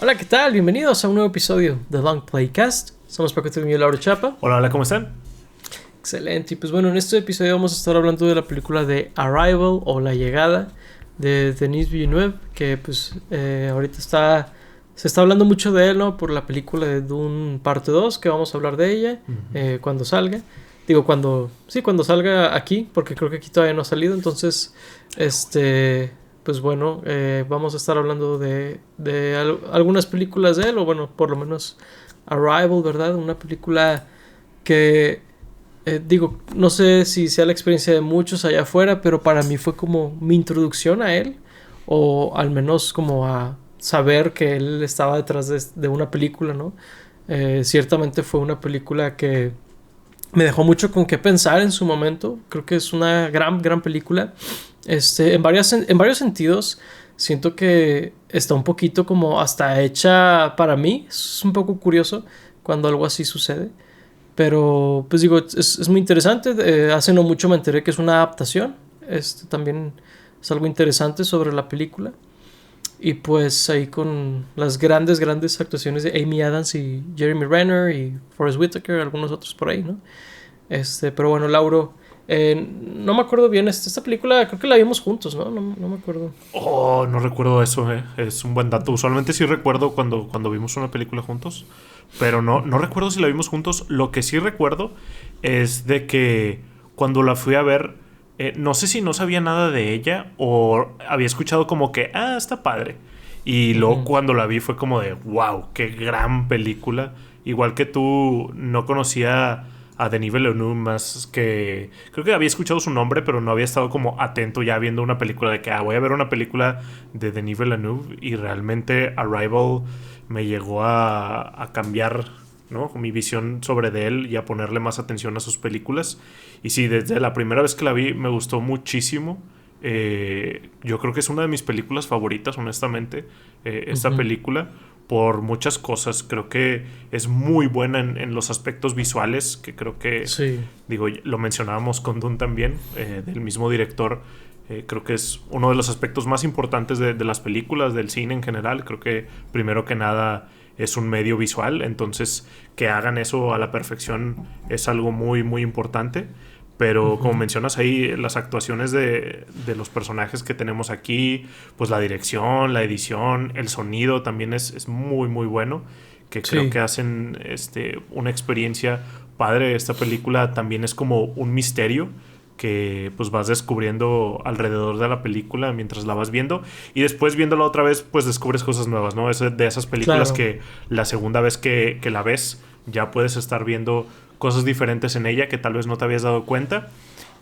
Hola, ¿qué tal? Bienvenidos a un nuevo episodio de Long Playcast. Somos Paco Trevino y Laura Chapa. Hola, ¿cómo están? Excelente. Y pues bueno, en este episodio vamos a estar hablando de la película de Arrival o La Llegada de Denis Villeneuve, que pues ahorita se está hablando mucho de él, ¿no? Por la película de Dune parte 2, que vamos a hablar de ella cuando salga. Digo, cuando salga aquí, porque creo que aquí todavía no ha salido. Entonces, pues bueno, vamos a estar hablando de algunas películas de él, o bueno, por lo menos Arrival, ¿verdad? Una película que, digo, no sé si sea la experiencia de muchos allá afuera, pero para mí fue como mi introducción a él, o al menos como a saber que él estaba detrás de una película, ¿no? Ciertamente fue una película que me dejó mucho con qué pensar en su momento. Creo que es una gran película. En varios sentidos, siento que está un poquito como hasta hecha para mí. Es un poco curioso cuando algo así sucede. Pero, pues digo, es muy interesante. Hace no mucho me enteré que es una adaptación. También es algo interesante sobre la película. Y pues ahí con las grandes actuaciones de Amy Adams y Jeremy Renner y Forest Whitaker, algunos otros por ahí, ¿no? Pero bueno, Lauro, no me acuerdo bien, esta película creo que la vimos juntos, ¿no? No me acuerdo. Oh, no recuerdo eso, eh. Es un buen dato. Usualmente sí recuerdo cuando vimos una película juntos, pero no recuerdo si la vimos juntos. Lo que sí recuerdo es de que cuando la fui a ver, no sé si no sabía nada de ella o había escuchado como que, está padre. Y luego cuando la vi fue como de, wow, qué gran película. Igual que tú, no conocía a Denis Villeneuve más que... Creo que había escuchado su nombre, pero no había estado como atento ya viendo una película de que voy a ver una película de Denis Villeneuve, y realmente Arrival me llegó a cambiar, ¿no?, mi visión sobre de él y a ponerle más atención a sus películas. Y sí, desde la primera vez que la vi me gustó muchísimo. Yo creo que es una de mis películas favoritas, honestamente, esta película, por muchas cosas. Creo que es muy buena en los aspectos visuales, que creo que, Sí. digo, lo mencionábamos con Dune también, del mismo director. Creo que es uno de los aspectos más importantes de las películas, del cine en general. Creo que primero que nada es un medio visual, entonces que hagan eso a la perfección es algo muy importante. Pero como mencionas ahí, las actuaciones de los personajes que tenemos aquí, pues la dirección, la edición, el sonido también es muy bueno, que creo Sí. que hacen una experiencia padre. Esta película también es como un misterio que pues vas descubriendo alrededor de la película mientras la vas viendo, y después viéndola otra vez pues descubres cosas nuevas, ¿no? Es de esas películas Claro. que la segunda vez que la ves ya puedes estar viendo cosas diferentes en ella que tal vez no te habías dado cuenta.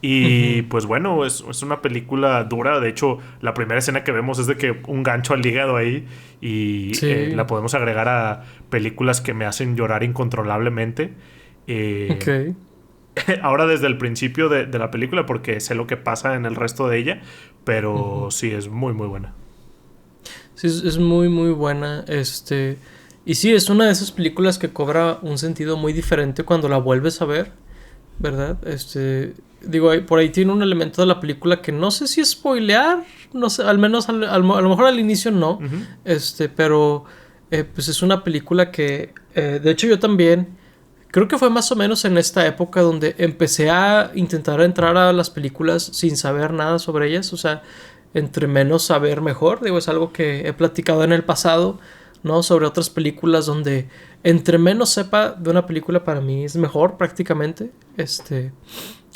Y pues bueno, es una película dura. De hecho, la primera escena que vemos es de que un gancho al hígado ahí, y Sí. la podemos agregar a películas que me hacen llorar incontrolablemente. Ok. Ahora desde el principio de la película, porque sé lo que pasa en el resto de ella, pero sí, es muy buena. Sí, es muy buena. Y sí, es una de esas películas que cobra un sentido muy diferente cuando la vuelves a ver, ¿verdad? Digo, por ahí tiene un elemento de la película que no sé si spoilear, no sé, al menos a lo mejor al inicio no. Pero pues es una película que, de hecho yo también, creo que fue más o menos en esta época donde empecé a intentar entrar a las películas sin saber nada sobre ellas. O sea, entre menos saber mejor. Digo, es algo que he platicado en el pasado, ¿no? Sobre otras películas donde entre menos sepa de una película para mí es mejor prácticamente.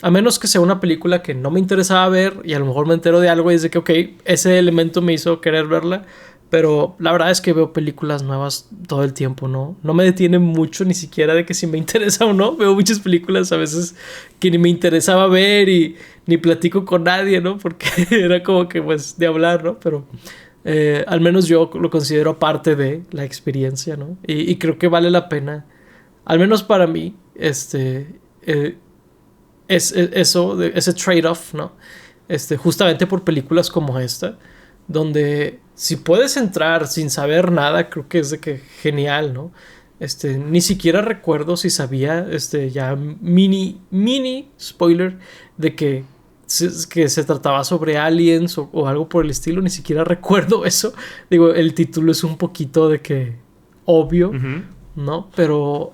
A menos que sea una película que no me interesaba ver y a lo mejor me entero de algo y dice que, ok, ese elemento me hizo querer verla. Pero la verdad es que veo películas nuevas todo el tiempo, ¿no? No me detiene mucho ni siquiera de que si me interesa o no. Veo muchas películas a veces que ni me interesaba ver y ni platico con nadie, ¿no? Porque era como que, pues, de hablar, ¿no? Pero al menos yo lo considero parte de la experiencia, ¿no? Y creo que vale la pena, al menos para mí, ese trade-off, ¿no? Justamente por películas como esta, donde si puedes entrar sin saber nada, creo que es de que genial, ¿no? Ni siquiera recuerdo si sabía, ya mini spoiler de que que se trataba sobre aliens o algo por el estilo, ni siquiera recuerdo eso. Digo, el título es un poquito de que obvio, ¿no? Pero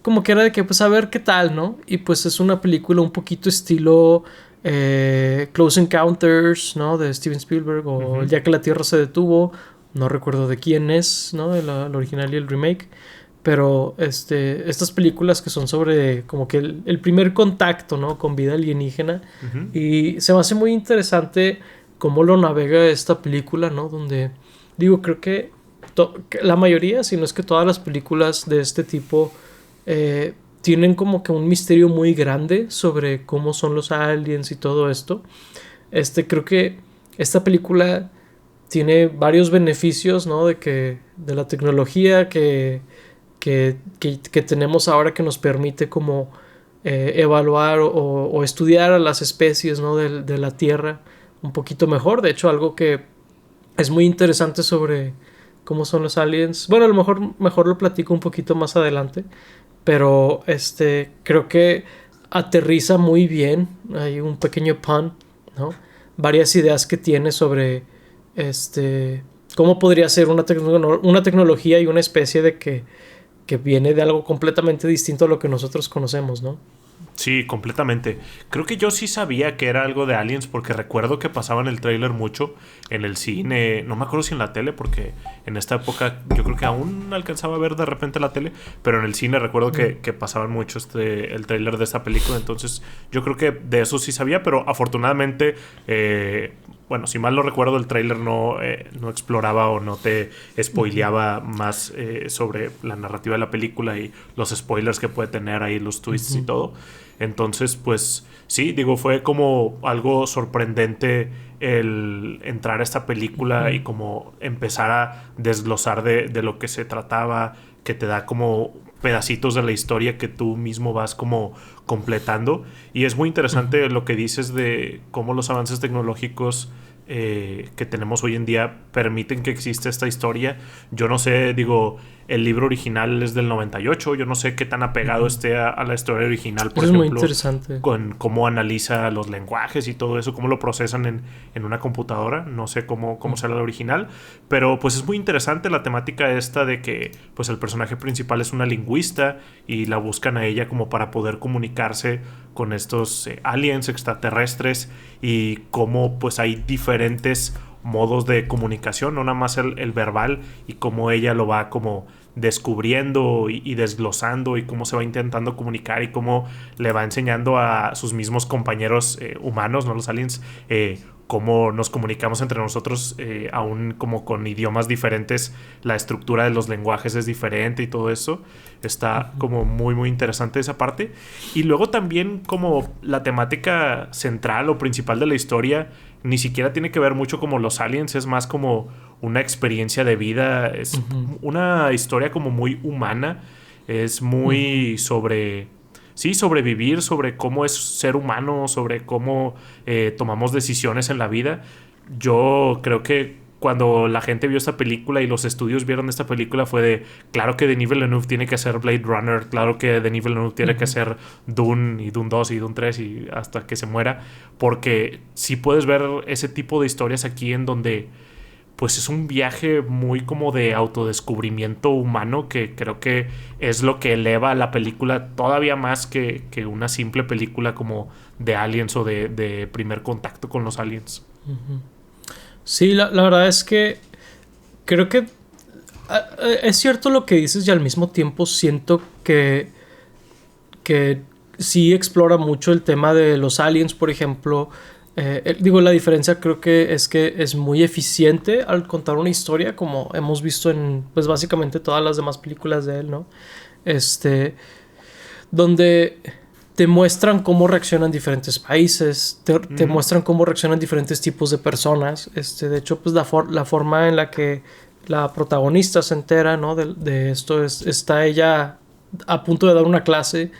como que era de que pues a ver qué tal, ¿no? Y pues es una película un poquito estilo Close Encounters, ¿no? De Steven Spielberg, o El día que la Tierra se detuvo, no recuerdo de quién es, ¿no? El original y el remake. Pero estas películas que son sobre como que el primer contacto, ¿no? Con vida alienígena. Y se me hace muy interesante cómo lo navega esta película, ¿no? Donde, digo, creo que la mayoría, si no es que todas las películas de este tipo tienen como que un misterio muy grande sobre cómo son los aliens y todo esto. Creo que esta película tiene varios beneficios, ¿no? De la tecnología que tenemos ahora, que nos permite como evaluar o estudiar a las especies, ¿no? de la Tierra un poquito mejor. De hecho, algo que es muy interesante sobre cómo son los aliens, bueno, a lo mejor lo platico un poquito más adelante, pero creo que aterriza muy bien. Hay un pequeño pun, ¿no? Varias ideas que tiene sobre cómo podría ser una tecnología y una especie de que viene de algo completamente distinto a lo que nosotros conocemos, ¿no? Sí, completamente. Creo que yo sí sabía que era algo de aliens porque recuerdo que pasaban el tráiler mucho en el cine. No me acuerdo si en la tele, porque en esta época yo creo que aún alcanzaba a ver de repente la tele, pero en el cine recuerdo que pasaban mucho el tráiler de esta película. Entonces yo creo que de eso sí sabía, pero afortunadamente, bueno, si mal no recuerdo, el tráiler no exploraba o no te spoileaba más sobre la narrativa de la película y los spoilers que puede tener ahí, los twists y todo. Entonces, pues sí, digo, fue como algo sorprendente el entrar a esta película y como empezar a desglosar de lo que se trataba, que te da como pedacitos de la historia que tú mismo vas como completando. Y es muy interesante lo que dices de cómo los avances tecnológicos que tenemos hoy en día permiten que exista esta historia. Yo no sé, digo, el libro original es del 98, yo no sé qué tan apegado esté a la historia original, por ejemplo, es muy interesante. Con cómo analiza los lenguajes y todo eso, cómo lo procesan en una computadora. No sé cómo será el original, pero pues es muy interesante la temática esta de que pues el personaje principal es una lingüista y la buscan a ella como para poder comunicarse con estos aliens extraterrestres, y cómo pues hay diferentes modos de comunicación, no nada más el verbal, y cómo ella lo va como descubriendo y desglosando, y cómo se va intentando comunicar y cómo le va enseñando a sus mismos compañeros humanos, no los aliens, cómo nos comunicamos entre nosotros, aún como con idiomas diferentes, la estructura de los lenguajes es diferente y todo eso. Está como muy muy interesante esa parte. Y luego también como la temática central o principal de la historia ni siquiera tiene que ver mucho como los aliens, es más como una experiencia de vida, es una historia como muy humana, es muy sobre... Sí, sobrevivir, sobre cómo es ser humano, sobre cómo tomamos decisiones en la vida. Yo creo que cuando la gente vio esta película y los estudios vieron esta película fue de, claro que Denis Villeneuve tiene que hacer Blade Runner, claro que Denis Villeneuve tiene que hacer Dune y Dune 2 y Dune 3 y hasta que se muera, porque sí puedes ver ese tipo de historias aquí en donde pues es un viaje muy como de autodescubrimiento humano, que creo que es lo que eleva a la película todavía más que una simple película como de aliens o de primer contacto con los aliens. Sí, la verdad es que creo que es cierto lo que dices, y al mismo tiempo siento que sí explora mucho el tema de los aliens, por ejemplo. Digo, la diferencia creo que es muy eficiente al contar una historia, como hemos visto en pues básicamente todas las demás películas de él, ¿no? Donde te muestran cómo reaccionan diferentes países, te muestran cómo reaccionan diferentes tipos de personas. De hecho, pues la forma en la que la protagonista se entera, ¿no? de esto está ella a punto de dar una clase,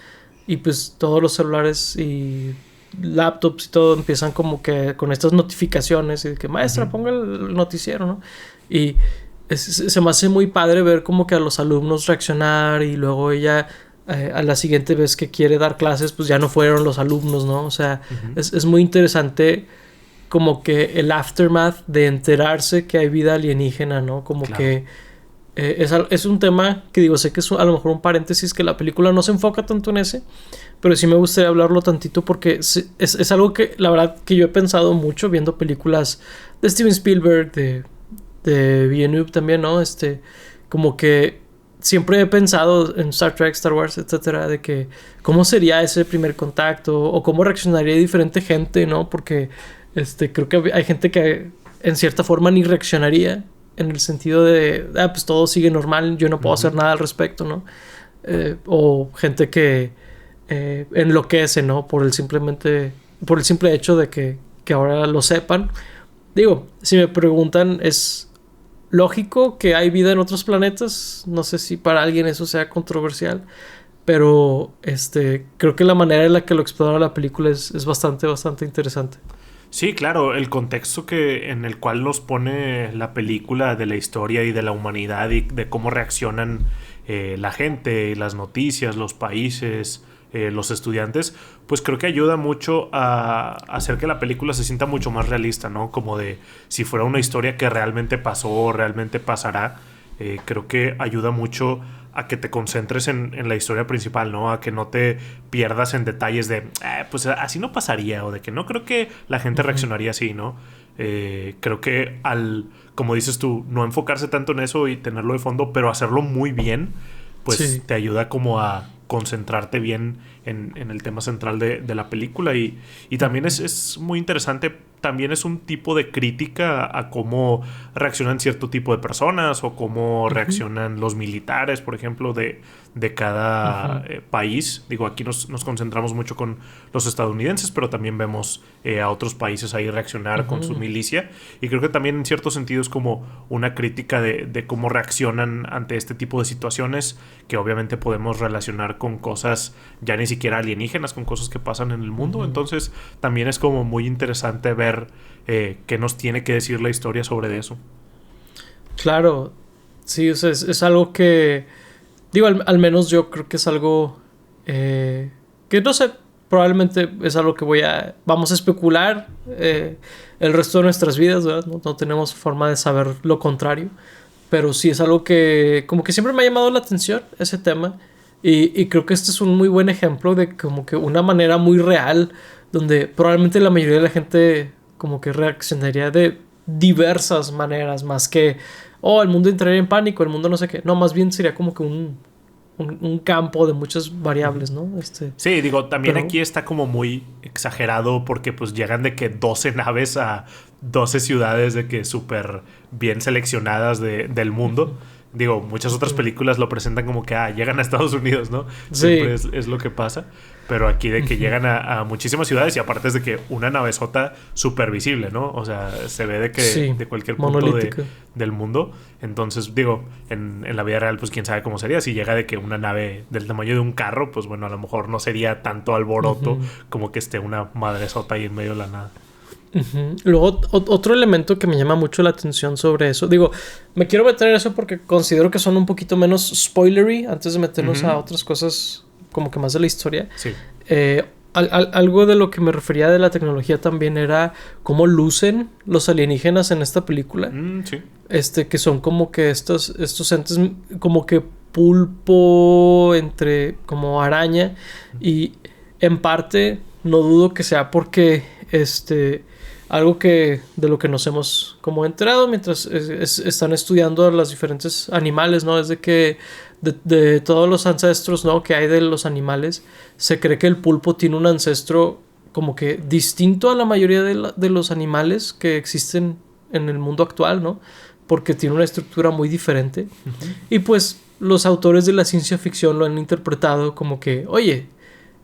y pues todos los celulares y laptops y todo empiezan como que con estas notificaciones y de que maestra ponga el noticiero, ¿no? Y se me hace muy padre ver como que a los alumnos reaccionar, y luego ella a la siguiente vez que quiere dar clases, pues ya no fueron los alumnos, ¿no? O sea, Ujú. es muy interesante como que el aftermath de enterarse que hay vida alienígena, ¿no? Como Claro. que es un tema que digo, sé que es a lo mejor un paréntesis, que la película no se enfoca tanto en ese, pero sí me gustaría hablarlo tantito porque es algo que la verdad que yo he pensado mucho viendo películas de Steven Spielberg, de Villeneuve también, ¿no? Como que siempre he pensado en Star Trek, Star Wars, etcétera, de que cómo sería ese primer contacto o cómo reaccionaría diferente gente, ¿no? Porque creo que hay gente que en cierta forma ni reaccionaría en el sentido de, pues todo sigue normal, yo no puedo hacer Ujú. nada al respecto, ¿no? O gente que enloquece, ¿no? Por el simple hecho de que ahora lo sepan. Digo, si me preguntan, ¿es lógico que hay vida en otros planetas? No sé si para alguien eso sea controversial, pero creo que la manera en la que lo explora la película es bastante, bastante interesante. Sí, claro, el contexto en el cual nos pone la película de la historia y de la humanidad y de cómo reaccionan la gente, las noticias, los países, los estudiantes, pues creo que ayuda mucho a hacer que la película se sienta mucho más realista, ¿no? Como de si fuera una historia que realmente pasó o realmente pasará. Creo que ayuda mucho a que te concentres en la historia principal, ¿no? A que no te pierdas en detalles de, pues así no pasaría, o de que no creo que la gente Ujú. reaccionaría así, ¿no? Creo que como dices tú, no enfocarse tanto en eso y tenerlo de fondo, pero hacerlo muy bien, pues Sí. te ayuda como a concentrarte bien en el tema central de la película y también Ujú. es muy interesante, también es un tipo de crítica a cómo reaccionan cierto tipo de personas o cómo Ujú. reaccionan los militares, por ejemplo, de cada Ujú. país. Digo, aquí nos concentramos mucho con los estadounidenses, pero también vemos a otros países ahí reaccionar con su Ujú. milicia y creo que también en cierto sentido es como una crítica de cómo reaccionan ante este tipo de situaciones que obviamente podemos relacionar con cosas ya ni siquiera alienígenas, con cosas que pasan en el mundo. Ujú. Entonces también es como muy interesante ver qué nos tiene que decir la historia sobre eso. Claro, sí, o sea, es algo que, digo, al menos yo creo que es algo que no sé, probablemente es algo que vamos a especular el resto de nuestras vidas, ¿verdad? No tenemos forma de saber lo contrario, pero sí es algo que como que siempre me ha llamado la atención ese tema y creo que este es un muy buen ejemplo de como que una manera muy real donde probablemente la mayoría de la gente como que reaccionaría de diversas maneras más que el mundo entraría en pánico, el mundo no sé qué, no, más bien sería como que un campo de muchas Ujú. variables, ¿no? Sí, digo, también Pero aquí está como muy exagerado porque pues llegan de que 12 naves a 12 ciudades de que súper bien seleccionadas del mundo. ujú, Digo, muchas otras ujú. películas lo presentan como que llegan a Estados Unidos, ¿no? Siempre Sí. es lo que pasa. Pero aquí de que Ujú. llegan a muchísimas ciudades y aparte es de que una navezota súper visible, ¿no? O sea, se ve de que Sí, de cualquier punto monolítica. del mundo. Entonces, digo, en la vida real, pues quién sabe cómo sería. Si llega de que una nave del tamaño de un carro, pues bueno, a lo mejor no sería tanto alboroto Ujú. como que esté una madresota ahí en medio de la nada. Ujú. Luego, otro elemento que me llama mucho la atención sobre eso, digo, me quiero meter en eso porque considero que son un poquito menos spoilery antes de meternos a Ujú. otras cosas como que más de la historia. Sí. Algo de lo que me refería de la tecnología también era cómo lucen los alienígenas en esta película. Sí. Que son como que estos entes como que pulpo entre como araña y en parte no dudo que sea porque algo que de lo que nos hemos como enterado mientras están estudiando los diferentes animales, ¿no? Es de que de todos los ancestros, ¿no? Que hay de los animales, se cree que el pulpo tiene un ancestro como que distinto a la mayoría de los animales que existen en el mundo actual, ¿no? Porque tiene una estructura muy diferente. Ujú. Y pues los autores de la ciencia ficción lo han interpretado como que, oye,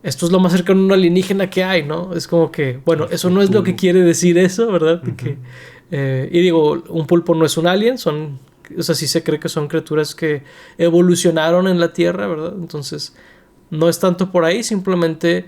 esto es lo más cercano a un alienígena que hay, ¿no? Es como que, bueno, El eso no es lo que Cthulhu. quiere decir eso, ¿verdad? Ujú. Y digo, un pulpo no es un alien, o sea, sí se cree que son criaturas que evolucionaron en la Tierra, ¿verdad? Entonces, no es tanto por ahí, simplemente,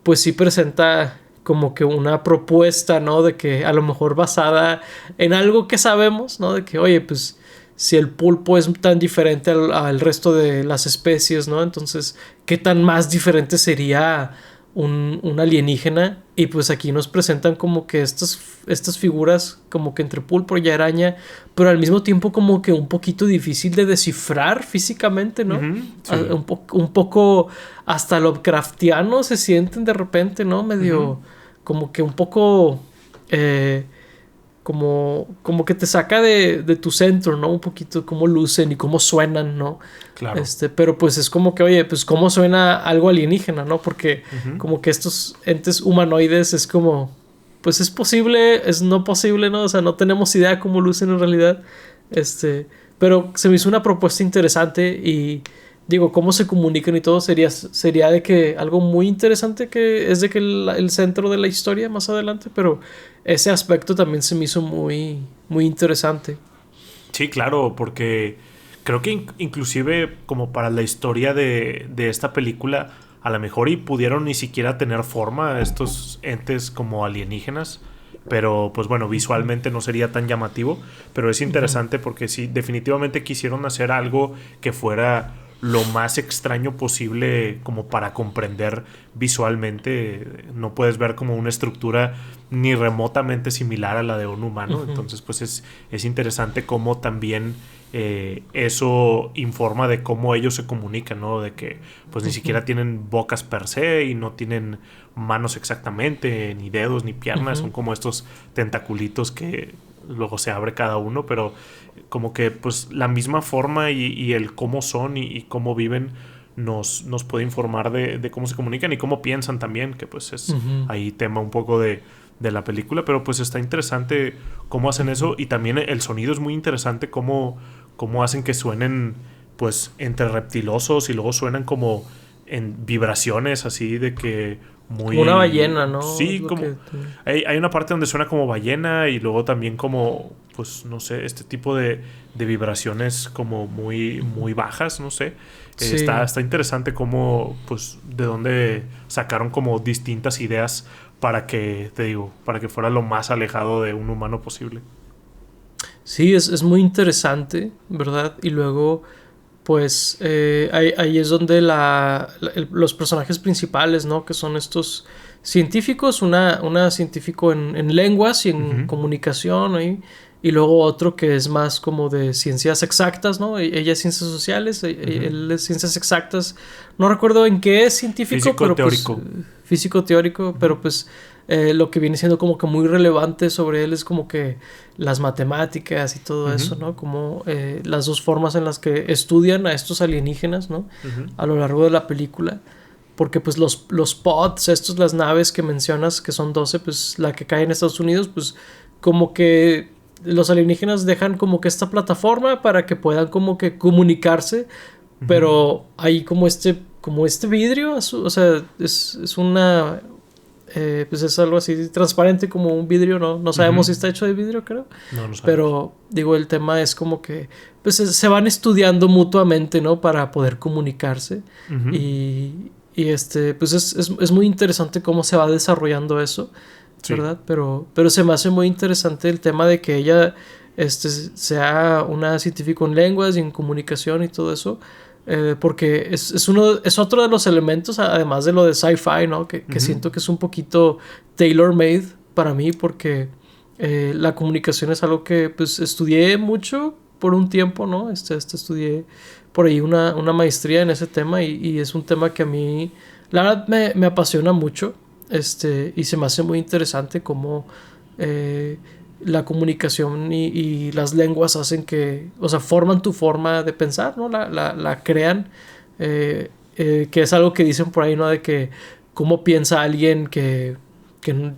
pues sí presenta como que una propuesta, ¿no? De que a lo mejor basada en algo que sabemos, ¿no? De que, oye, pues si el pulpo es tan diferente al resto de las especies, ¿no? Entonces, ¿qué tan más diferente sería un alienígena? Y pues aquí nos presentan como que estas figuras como que entre pulpo y araña, pero al mismo tiempo como que un poquito difícil de descifrar físicamente, ¿no? Sí. Un poco hasta Lovecraftiano se sienten de repente, ¿no? Medio como que un poco como que te saca de tu centro, ¿no? Un poquito cómo lucen y cómo suenan, ¿no? Claro. Pero pues es como que, oye, pues cómo suena algo alienígena, ¿no? Porque como que estos entes humanoides es como, pues es posible, es no posible, ¿no? O sea, no tenemos idea cómo lucen en realidad. Pero se me hizo una propuesta interesante y digo, cómo se comunican y todo sería de que algo muy interesante que es de que el centro de la historia más adelante, pero ese aspecto también se me hizo muy, muy interesante. Sí, claro, porque creo que inclusive como para la historia de esta película, a lo mejor y pudieron ni siquiera tener forma estos entes como alienígenas, pero pues bueno, visualmente no sería tan llamativo, pero es interesante porque sí, definitivamente quisieron hacer algo que fuera lo más extraño posible como para comprender visualmente. No puedes ver como una estructura ni remotamente similar a la de un humano. Entonces pues es interesante cómo también eso informa de cómo ellos se comunican, ¿no? De que pues ni siquiera tienen bocas per se y no tienen manos exactamente, ni dedos, ni piernas. Son como estos tentaculitos que luego se abre cada uno, pero como que pues la misma forma y el cómo son y cómo viven nos puede informar de cómo se comunican y cómo piensan también, que pues es ahí tema un poco de la película, pero pues está interesante cómo hacen eso y también el sonido es muy interesante cómo hacen que suenen pues entre reptilosos y luego suenan como en vibraciones así de que muy... Como una ballena, ¿no? Sí, como... Hay una parte donde suena como ballena y luego también como, pues, no sé, este tipo de vibraciones como muy, muy bajas, no sé. Sí. Está interesante cómo, pues, de dónde sacaron como distintas ideas para que, te digo, para que fuera lo más alejado de un humano posible. Sí, es muy interesante, ¿verdad? Y luego... pues ahí es donde los personajes principales, ¿no? Que son estos científicos, una científico en lenguas y en comunicación, ¿no? Y luego otro que es más como de ciencias exactas, ¿no? Ella es ciencias sociales, él es ciencias exactas. No recuerdo en qué es científico, físico pero teórico. Pues, físico teórico, pero pues lo que viene siendo como que muy relevante sobre él es como que las matemáticas y todo eso, ¿no? Como las dos formas en las que estudian a estos alienígenas, ¿no? A lo largo de la película. Porque pues los pods, las naves que mencionas, que son 12, pues la que cae en Estados Unidos, pues como que los alienígenas dejan como que esta plataforma para que puedan como que comunicarse, pero hay como este vidrio, o sea, es una... pues es algo así transparente como un vidrio, no sabemos si está hecho de vidrio, creo. No sabemos. Pero digo, el tema es como que pues se van estudiando mutuamente, ¿no? Para poder comunicarse. Y pues es muy interesante cómo se va desarrollando eso, ¿verdad? Pero se me hace muy interesante el tema de que ella sea una científica en lenguas y en comunicación y todo eso. Porque es otro de los elementos, además de lo de sci-fi, ¿no? Que siento que es un poquito tailor-made para mí, porque la comunicación es algo que pues estudié mucho por un tiempo, ¿no? Estudié por ahí una maestría en ese tema y es un tema que a mí, la verdad, me apasiona mucho, y se me hace muy interesante cómo la comunicación y las lenguas hacen que, o sea, forman tu forma de pensar, ¿no? La crean, que es algo que dicen por ahí, ¿no? De que cómo piensa alguien que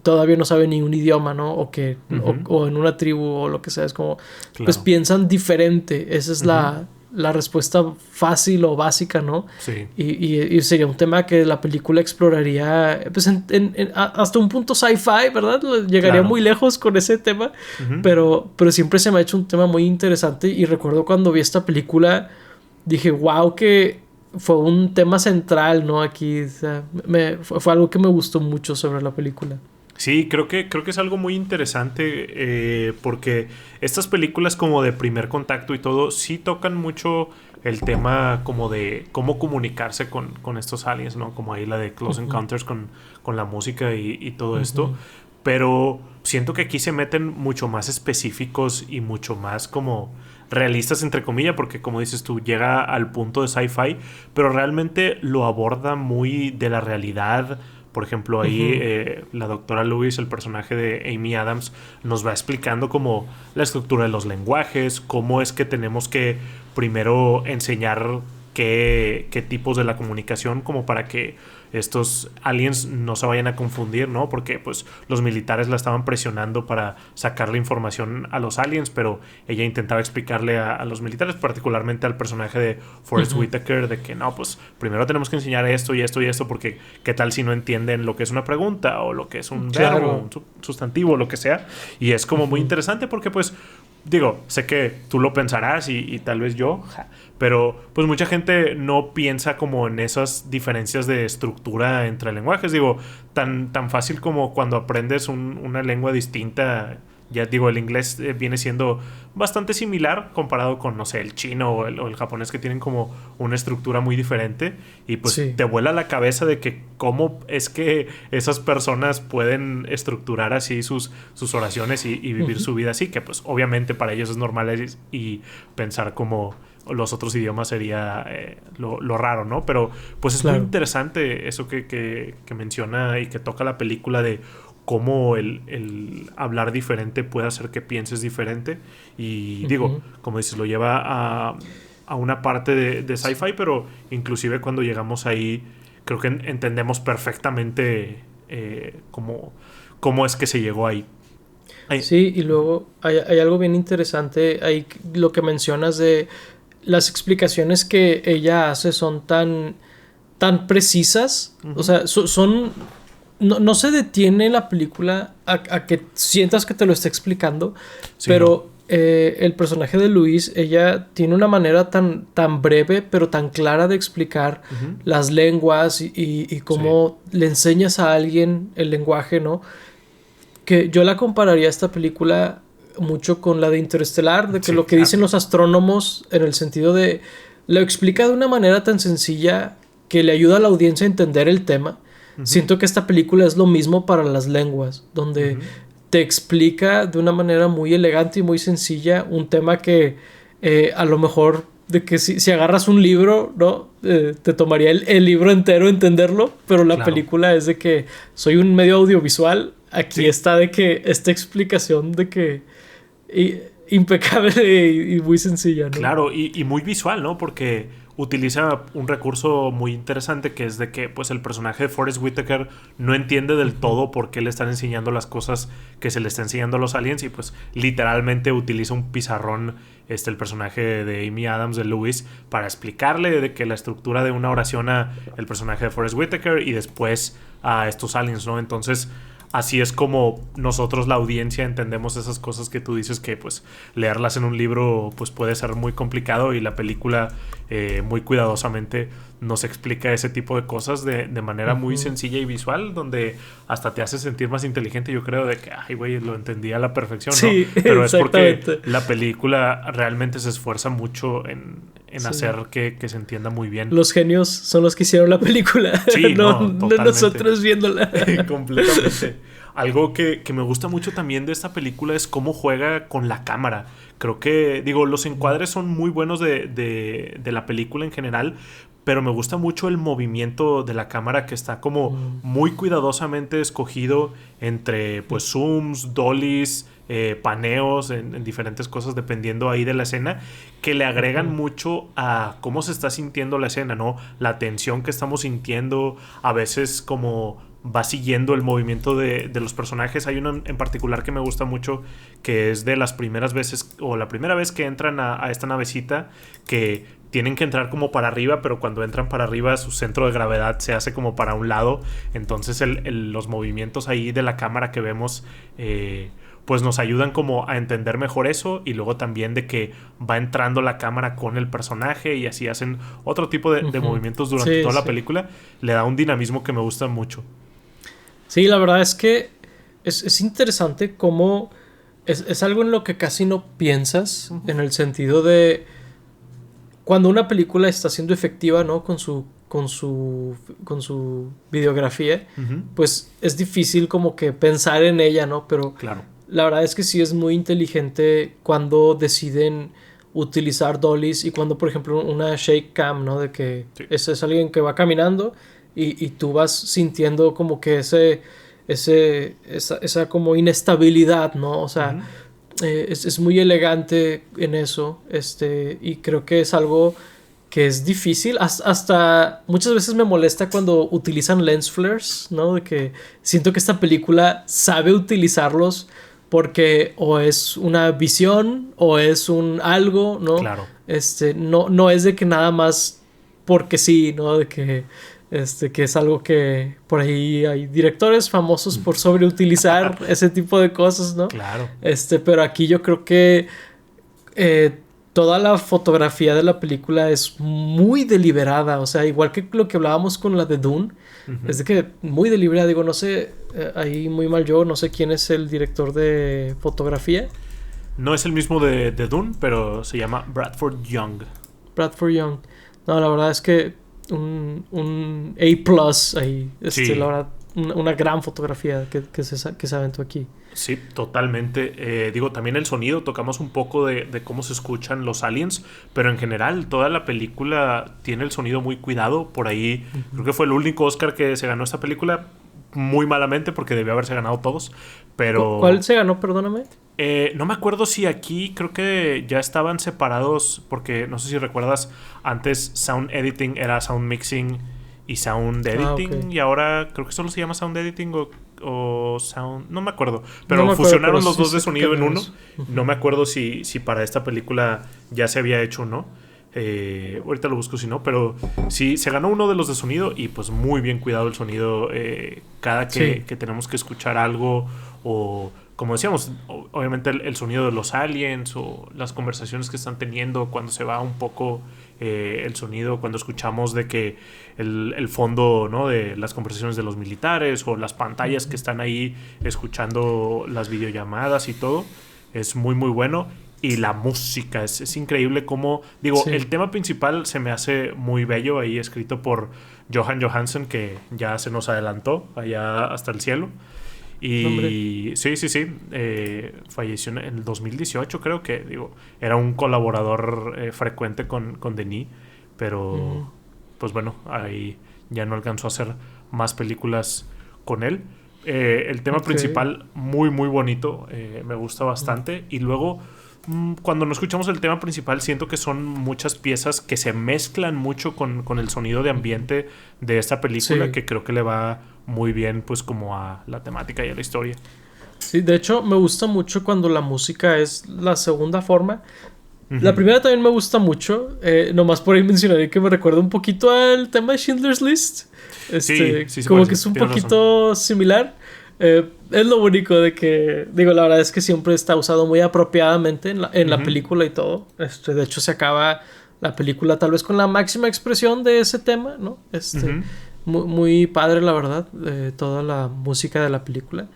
todavía no sabe ni un idioma, ¿no? O que o en una tribu o lo que sea, es como, pues piensan diferente. Esa es la respuesta fácil o básica, ¿no? Sí. Y sería un tema que la película exploraría pues hasta un punto sci-fi, ¿verdad? Llegaría muy lejos con ese tema, pero siempre se me ha hecho un tema muy interesante y recuerdo cuando vi esta película dije, wow, que fue un tema central, ¿no? Aquí, o sea, fue algo que me gustó mucho sobre la película. Sí, creo que es algo muy interesante porque estas películas como de primer contacto y todo sí tocan mucho el tema como de cómo comunicarse con estos aliens, ¿no? Como ahí la de Close Ujú, Encounters con la música y todo esto. ujú. Pero siento que aquí se meten mucho más específicos y mucho más como realistas entre comillas, porque como dices tú, llega al punto de sci-fi, pero realmente lo aborda muy de la realidad. Por ejemplo, ahí Ujú, la doctora Lewis, el personaje de Amy Adams, nos va explicando como la estructura de los lenguajes, cómo es que tenemos que primero enseñar qué tipos de la comunicación, como para que estos aliens no se vayan a confundir, ¿no? Porque pues los militares la estaban presionando para sacar la información a los aliens, pero ella intentaba explicarle a los militares, particularmente al personaje de Forrest ujú, Whitaker, de que no, pues primero tenemos que enseñar esto y esto y esto, porque qué tal si no entienden lo que es una pregunta o lo que es un verbo, claro. un sustantivo, lo que sea. Y es como muy Ujú, interesante porque pues digo, sé que tú lo pensarás y tal vez yo, pero pues mucha gente no piensa como en esas diferencias de estructura entre lenguajes. Digo, tan fácil como cuando aprendes una lengua distinta. Ya digo, el inglés viene siendo bastante similar comparado con, no sé, el chino o el japonés, que tienen como una estructura muy diferente. Y pues sí. te vuela la cabeza de que cómo es que esas personas pueden estructurar así sus oraciones y vivir Ujú, su vida así, que pues obviamente para ellos es normal y pensar como los otros idiomas sería lo raro, ¿no? Pero pues es muy claro. interesante eso que menciona y que toca la película de cómo el hablar diferente puede hacer que pienses diferente. Y digo, Ujú. como dices, lo lleva a una parte de sci-fi, pero inclusive cuando llegamos ahí, creo que entendemos perfectamente cómo es que se llegó ahí. Ay, Sí, y luego hay algo bien interesante ahí, lo que mencionas de las explicaciones que ella hace son tan precisas, o ujú. sea, son, no se detiene la película a que sientas que te lo está explicando, Sí, no. pero el personaje de Luis, ella tiene una manera tan breve, pero tan clara de explicar Ujú. las lenguas y Sí, cómo le enseñas a alguien el lenguaje, ¿no? Que yo la compararía a esta película mucho con la de Interestelar, de que sí, lo que dicen claro. los astrónomos en el sentido de lo explica de una manera tan sencilla que le ayuda a la audiencia a entender el tema. Ujú, Siento que esta película es lo mismo para las lenguas, donde ujú. te explica de una manera muy elegante y muy sencilla un tema que a lo mejor de que si agarras un libro, ¿no? Te tomaría el libro entero entenderlo, pero la Claro. película es de que soy un medio audiovisual. Aquí Sí, está de que esta explicación de que i- impecable y muy sencilla, ¿no? claro, y muy visual, ¿no? Porque utiliza un recurso muy interesante que es de que pues el personaje de Forrest Whitaker no entiende del Ujú, todo por qué le están enseñando las cosas que se le está enseñando a los aliens y pues literalmente utiliza un pizarrón el personaje de Amy Adams de Lewis para explicarle de que la estructura de una oración a el personaje de Forrest Whitaker y después a estos aliens, ¿no? Entonces así es como nosotros la audiencia entendemos esas cosas que tú dices que pues leerlas en un libro pues puede ser muy complicado y la película muy cuidadosamente nos explica ese tipo de cosas de manera muy ujú. sencilla y visual, donde hasta te hace sentir más inteligente, yo creo, de que, ay, güey, lo entendí a la perfección, ¿no? Sí, Pero es porque exactamente. la película realmente se esfuerza mucho en Sí. hacer que se entienda muy bien. Los genios son los que hicieron la película, Sí, no, no, no totalmente. nosotros viéndola. Completamente. Algo que me gusta mucho también de esta película es cómo juega con la cámara. Creo que, digo, los encuadres son muy buenos de la película en general, pero me gusta mucho el movimiento de la cámara que está como Mm, muy cuidadosamente escogido entre pues zooms, dollies, paneos en diferentes cosas dependiendo ahí de la escena, que le agregan ujú, mucho a cómo se está sintiendo la escena, ¿no? La tensión que estamos sintiendo, a veces como va siguiendo el movimiento de los personajes. Hay uno en particular que me gusta mucho, que es de las primeras veces, o la primera vez que entran a esta navecita, que tienen que entrar como para arriba, pero cuando entran para arriba su centro de gravedad se hace como para un lado. Entonces los movimientos ahí de la cámara que vemos pues nos ayudan como a entender mejor eso, y luego también de que va entrando la cámara con el personaje y así hacen otro tipo de ujú. movimientos durante Sí, toda la sí. película. Le da un dinamismo que me gusta mucho. Sí, la verdad es que es interesante cómo es algo en lo que casi no piensas, en el sentido de cuando una película está siendo efectiva, ¿no? Con su videografía, pues es difícil como que pensar en ella, ¿no? Pero Claro. la verdad es que sí es muy inteligente cuando deciden utilizar dollies y cuando, por ejemplo, una shake cam, ¿no? De que Sí. es alguien que va caminando y tú vas sintiendo como que esa como inestabilidad, ¿no? O sea, es muy elegante en eso, y creo que es algo que es difícil. Hasta muchas veces me molesta cuando utilizan lens flares, ¿no? De que siento que esta película sabe utilizarlos porque o es una visión o es un algo, ¿no? Claro. No es de que nada más porque sí, ¿no? De que es algo que por ahí hay directores famosos por sobreutilizar ese tipo de cosas, ¿no? Claro. Pero aquí yo creo que toda la fotografía de la película es muy deliberada, o sea, igual que lo que hablábamos con la de Dune, es de que muy deliberada, digo, no sé, ahí muy mal yo, no sé quién es el director de fotografía. No es el mismo de Dune, pero se llama Bradford Young. Bradford Young. No, la verdad es que un A+ ahí, Sí. la verdad, una gran fotografía que se aventó aquí. Sí, totalmente. Digo, también el sonido, tocamos un poco de cómo se escuchan los aliens, pero en general toda la película tiene el sonido muy cuidado. Por ahí creo que fue el único Oscar que se ganó esta película, muy malamente porque debió haberse ganado todos, pero... ¿Cuál se ganó, perdóname? No me acuerdo si aquí creo que ya estaban separados, porque no sé si recuerdas, antes Sound Editing era Sound Mixing y Sound Editing, ok. y ahora creo que solo se llama Sound Editing o Sound... No me acuerdo, pero No me acuerdo, fusionaron pero los sí dos de sé que sonido en cambió uno. eso. No me acuerdo si para esta película ya se había hecho o no. Ahorita lo busco si no, pero sí, se ganó uno de los de sonido y pues muy bien cuidado el sonido. Cada que tenemos que escuchar algo o... Como decíamos, obviamente el sonido de los aliens o las conversaciones que están teniendo, cuando se va un poco el sonido, cuando escuchamos de que el fondo, ¿no? De las conversaciones de los militares o las pantallas que están ahí escuchando las videollamadas y todo, es muy muy bueno. Y la música, es increíble como... Digo, Sí. el tema principal se me hace muy bello, ahí escrito por Johan Johansson, que ya se nos adelantó allá hasta el cielo. Y sí, falleció en el 2018, creo que, digo, era un colaborador frecuente con Denis, pero pues bueno, ahí ya no alcanzó a hacer más películas con él. El tema principal, muy muy bonito, me gusta bastante. Y luego, cuando no escuchamos el tema principal, siento que son muchas piezas que se mezclan mucho con el sonido de ambiente de esta película, que creo que le va muy bien pues como a la temática y a la historia. Sí, de hecho me gusta mucho cuando la música es la segunda forma. La primera también me gusta mucho. Nomás por ahí mencionaré que me recuerda un poquito al tema de Schindler's List. Sí, como que es un poquito similar. Es lo único de que... Digo, la verdad es que siempre está usado muy apropiadamente en la película y todo. De hecho, se acaba la película tal vez con la máxima expresión de ese tema, ¿no? Muy, muy padre, la verdad, toda la música de la película.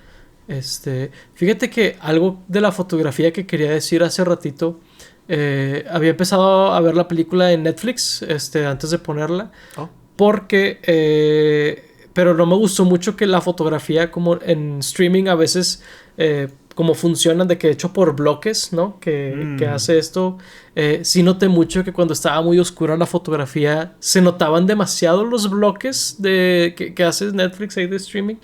Fíjate que algo de la fotografía que quería decir hace ratito, había empezado a ver la película en Netflix, antes de ponerla, porque, pero no me gustó mucho que la fotografía como en streaming a veces, como funcionan de que hecho por bloques, ¿no? Que hace esto. Sí noté mucho que cuando estaba muy oscura la fotografía se notaban demasiado los bloques que hace Netflix ahí de streaming.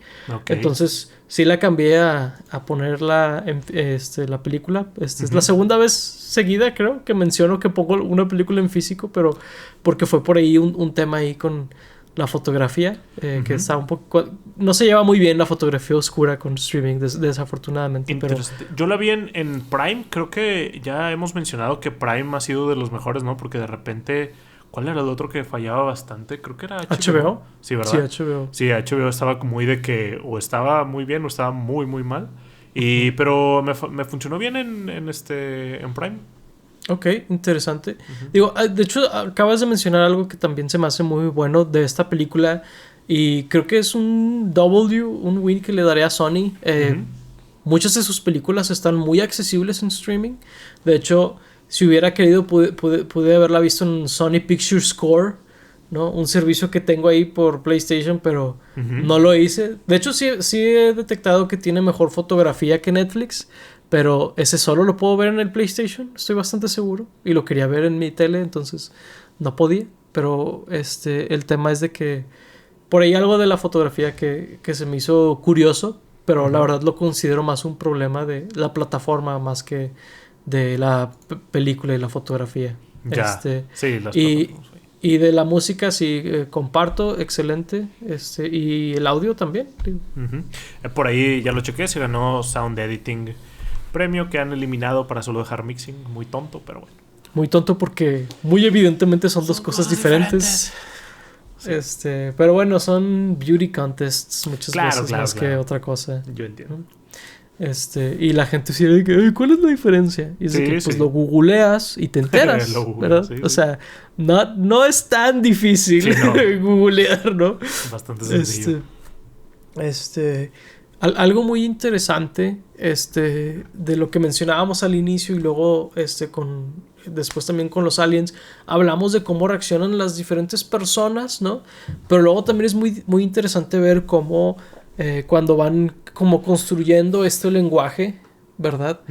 Entonces sí la cambié a ponerla en la película. Es la segunda vez seguida, creo, que menciono que pongo una película en físico, pero porque fue por ahí un tema ahí con la fotografía, que está un poco... No se lleva muy bien la fotografía oscura con streaming, desafortunadamente. Pero... Yo la vi en Prime. Creo que ya hemos mencionado que Prime ha sido de los mejores, ¿no? Porque de repente... ¿Cuál era el otro que fallaba bastante? Creo que era HBO. Sí, ¿verdad? Sí, HBO. Sí, HBO estaba muy de que o estaba muy bien o estaba muy, muy mal. Pero me funcionó bien en Prime. Ok, interesante. Digo, de hecho, acabas de mencionar algo que también se me hace muy bueno de esta película. Y creo que es un win que le daré a Sony. muchas de sus películas están muy accesibles en streaming. De hecho, si hubiera querido, pude haberla visto en Sony Pictures Score, ¿no? Un servicio que tengo ahí por PlayStation, pero no lo hice. De hecho, sí he detectado que tiene mejor fotografía que Netflix, pero ese solo lo puedo ver en el PlayStation, estoy bastante seguro. Y lo quería ver en mi tele, entonces no podía. Pero el tema es de que por ahí algo de la fotografía que se me hizo curioso, pero la verdad lo considero más un problema de la plataforma más que de la película y la fotografía. Ya, sí, las y, plataformas. y de la música sí comparto, excelente. Y el audio también. Por ahí ya lo chequé, se ganó Sound Editing premio que han eliminado para solo dejar mixing. Muy tonto, pero bueno. Muy tonto porque muy evidentemente son dos cosas diferentes. Sí. Pero bueno, son beauty contests muchas veces más que otra cosa. Yo entiendo. Y la gente se dice que, ¿cuál es la diferencia? Y es de que pues lo googleas y te enteras, ¿verdad? Sí. O sea, no es tan difícil googlear, ¿no? Bastante sencillo. Algo muy interesante de lo que mencionábamos al inicio y luego después también con los aliens hablamos de cómo reaccionan las diferentes personas, ¿no? Pero luego también es muy, muy interesante ver cómo cuando van como construyendo este lenguaje, ¿verdad?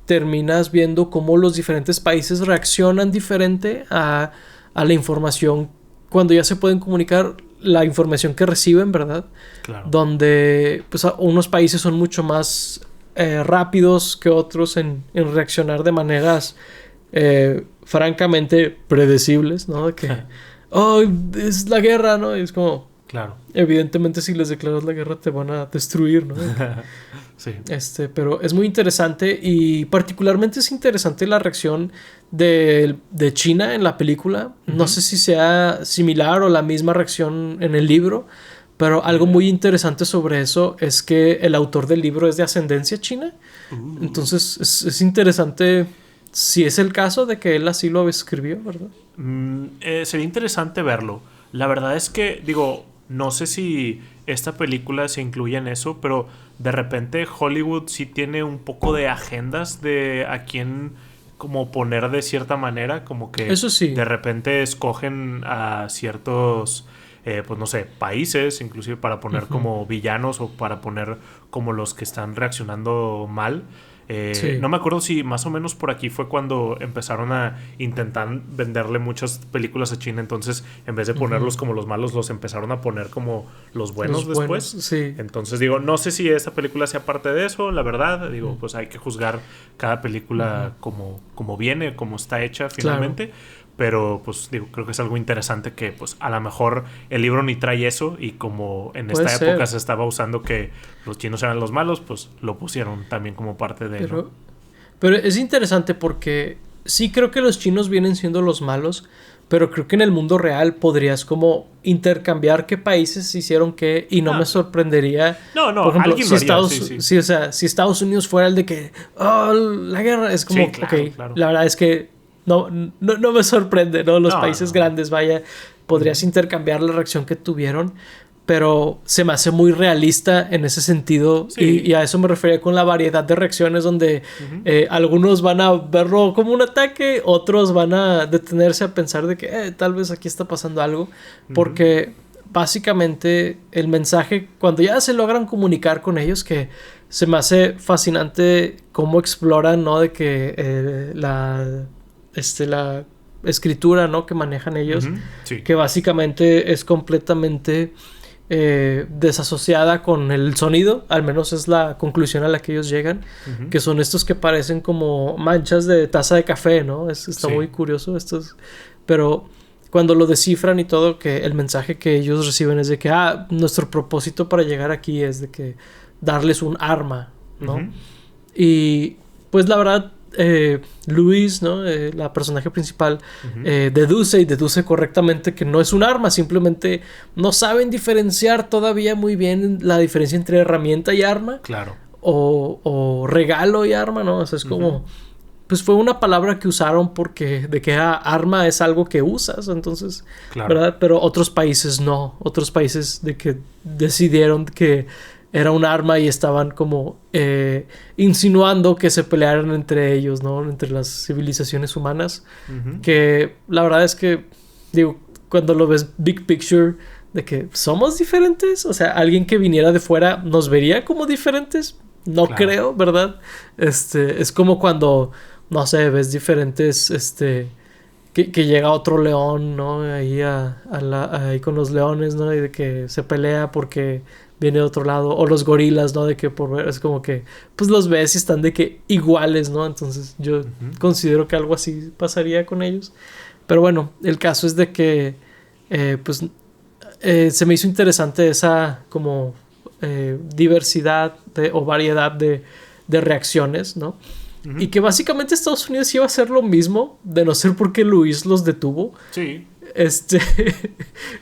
Terminas viendo cómo los diferentes países reaccionan diferente a la información cuando ya se pueden comunicar la información que reciben, ¿verdad? Claro. Donde pues unos países son mucho más rápidos que otros en reaccionar de maneras francamente predecibles, ¿no? De que es la guerra, ¿no? Y es como, claro, evidentemente si les declaras la guerra te van a destruir, ¿no? Sí. Pero es muy interesante y particularmente es interesante la reacción de China en la película. No sé si sea similar o la misma reacción en el libro, pero algo muy interesante sobre eso es que el autor del libro es de ascendencia china. Entonces es interesante si es el caso de que él así lo escribió, ¿verdad? Sería interesante verlo. La verdad es que, no sé si esta película se incluye en eso, pero de repente Hollywood sí tiene un poco de agendas de a quién como poner de cierta manera, como que eso sí. De repente escogen a ciertos pues no sé, países inclusive para poner como villanos o para poner como los que están reaccionando mal. Sí. No me acuerdo si más o menos por aquí fue cuando empezaron a intentar venderle muchas películas a China. Entonces, en vez de ponerlos como los malos, los empezaron a poner como los buenos después. Sí. Entonces, no sé si esta película sea parte de eso, la verdad. Pues hay que juzgar cada película como viene, como está hecha finalmente. Claro. Pero, pues, creo que es algo interesante que, pues, a lo mejor el libro ni trae eso y como en esta época se estaba usando que los chinos eran los malos, pues, lo pusieron también como parte de... Pero es interesante porque sí creo que los chinos vienen siendo los malos, pero creo que en el mundo real podrías como intercambiar qué países hicieron qué y no me sorprendería. No, por ejemplo, alguien si si Estados Unidos fuera el de que, la guerra, es como, claro. La verdad es que no me sorprende, ¿no? Los países grandes, podrías intercambiar la reacción que tuvieron, pero se me hace muy realista en ese sentido. Y a eso me refería con la variedad de reacciones donde algunos van a verlo como un ataque, otros van a detenerse a pensar de que tal vez aquí está pasando algo, porque básicamente el mensaje, cuando ya se logran comunicar con ellos, que se me hace fascinante cómo exploran, ¿no? De que la escritura, ¿no? Que manejan ellos, que básicamente es completamente desasociada con el sonido, al menos es la conclusión a la que ellos llegan, que son estos que parecen como manchas de taza de café, ¿no? Está muy curioso pero cuando lo descifran y todo, que el mensaje que ellos reciben es de que nuestro propósito para llegar aquí es de que darles un arma, ¿no? Y pues la verdad, Luis, ¿no? La personaje principal, deduce correctamente que no es un arma, simplemente no saben diferenciar todavía muy bien la diferencia entre herramienta y arma. Claro. O regalo y arma, ¿no? O sea, es como, pues fue una palabra que usaron porque de que arma es algo que usas, entonces, claro. ¿Verdad? Pero otros países no, otros países de que decidieron que era un arma y estaban como insinuando que se pelearan entre ellos, ¿no? Entre las civilizaciones humanas. Ujú. Que la verdad es que, digo, cuando lo ves big picture, de que somos diferentes, o sea, alguien que viniera de fuera nos vería como diferentes. No Claro. creo, ¿verdad? Es como cuando, no sé, ves diferentes, que llega otro león, ¿no? Ahí, ahí con los leones, ¿no? Y de que se pelea porque viene de otro lado. O los gorilas, ¿no? De que por ver, es como que, pues los ves y están de que iguales, ¿no? Entonces yo Ujú. considero que algo así pasaría con ellos. Pero bueno, el caso es de que, pues, se me hizo interesante esa como diversidad o variedad de reacciones, ¿no? Ujú. Y que básicamente Estados Unidos iba a hacer lo mismo, de no ser porque Luis los detuvo. Sí. Este,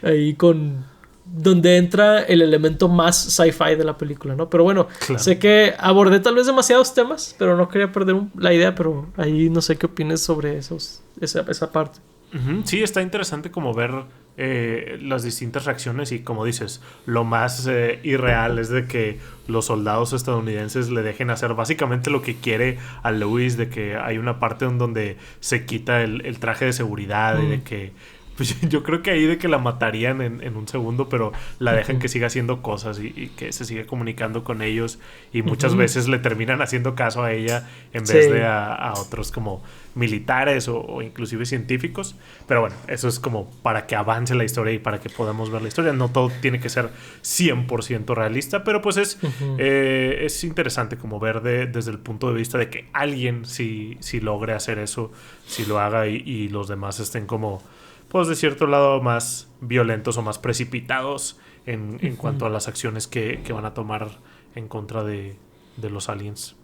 ahí con donde entra el elemento más sci-fi de la película, ¿no? Pero bueno, Claro. sé que abordé tal vez demasiados temas, pero no quería perder la idea, pero ahí no sé qué opines sobre esa parte. Ujú. Sí, está interesante como ver las distintas reacciones y como dices, lo más irreal es de que los soldados estadounidenses le dejen hacer básicamente lo que quiere a Lewis, de que hay una parte en donde se quita el traje de seguridad y de que pues yo creo que ahí de que la matarían en un segundo, pero la dejan que siga haciendo cosas y que se siga comunicando con ellos y muchas veces le terminan haciendo caso a ella en vez Sí. de a otros como militares o inclusive científicos. Pero bueno, eso es como para que avance la historia y para que podamos ver la historia. No todo tiene que ser 100% realista, pero pues es interesante como ver desde el punto de vista de que alguien si logre hacer eso, si lo haga y los demás estén como pues de cierto lado más violentos o más precipitados en cuanto a las acciones que van a tomar en contra de los aliens.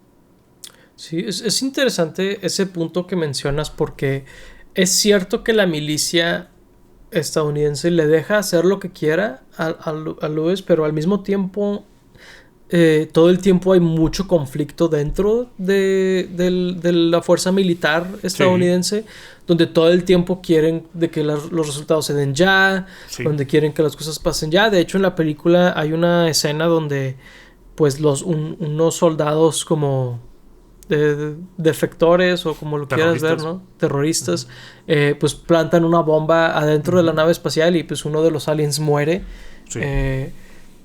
Sí, es interesante ese punto que mencionas porque es cierto que la milicia estadounidense le deja hacer lo que quiera a Lewis, pero al mismo tiempo todo el tiempo hay mucho conflicto dentro de la fuerza militar estadounidense, donde todo el tiempo quieren de que los resultados se den ya, Sí. donde quieren que las cosas pasen ya. De hecho, en la película hay una escena donde pues unos soldados como defectores o como lo quieras ver, ¿no? Terroristas, pues plantan una bomba adentro de la nave espacial y pues uno de los aliens muere. Sí.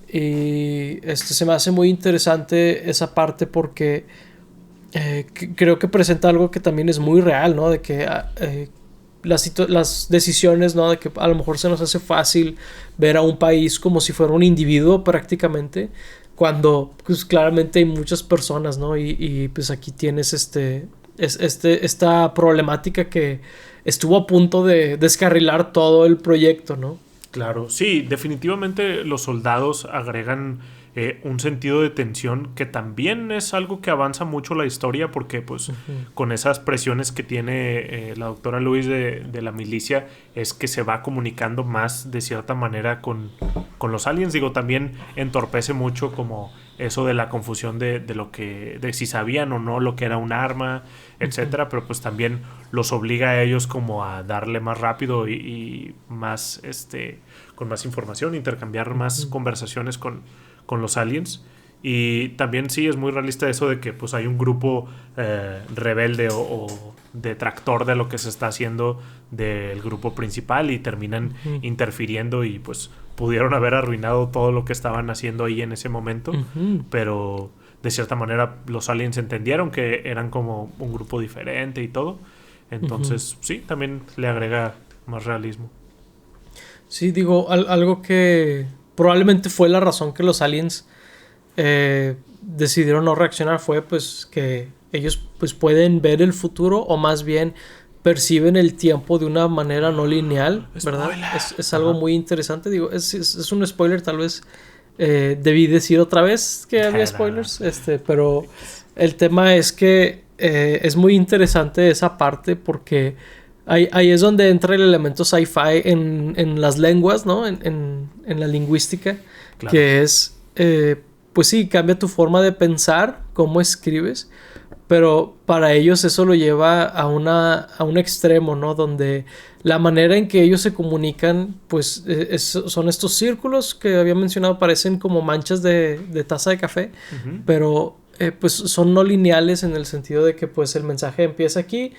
Y se me hace muy interesante esa parte porque creo que presenta algo que también es muy real, ¿no? De que las decisiones, ¿no? De que a lo mejor se nos hace fácil ver a un país como si fuera un individuo prácticamente, cuando pues claramente hay muchas personas, ¿no? Y pues aquí tienes esta problemática que estuvo a punto de descarrilar todo el proyecto, ¿no? Claro, sí, definitivamente los soldados agregan un sentido de tensión que también es algo que avanza mucho la historia porque pues con esas presiones que tiene la doctora Lewis de la milicia es que se va comunicando más de cierta manera con los aliens. Digo, también entorpece mucho como eso de la confusión de si sabían o no lo que era un arma, etcétera, pero pues también los obliga a ellos como a darle más rápido y más con más información, intercambiar más conversaciones con los aliens. Y también sí es muy realista eso de que pues hay un grupo rebelde o detractor de lo que se está haciendo del grupo principal y terminan interfiriendo y pues pudieron haber arruinado todo lo que estaban haciendo ahí en ese momento, pero de cierta manera los aliens entendieron que eran como un grupo diferente y todo, entonces sí, también le agrega más realismo. Sí, digo, algo que probablemente fue la razón que los aliens decidieron no reaccionar fue pues que ellos pues pueden ver el futuro o más bien perciben el tiempo de una manera no lineal, ¿verdad? Es algo muy interesante, digo, es un spoiler, tal vez debí decir otra vez que había spoilers, pero el tema es que es muy interesante esa parte porque ahí es donde entra el elemento sci-fi en las lenguas, ¿no? En la lingüística, claro. Que es, pues sí, cambia tu forma de pensar, cómo escribes, pero para ellos eso lo lleva a un extremo, ¿no? Donde la manera en que ellos se comunican, pues son estos círculos que había mencionado, parecen como manchas de taza de café, pero pues son no lineales en el sentido de que pues el mensaje empieza aquí,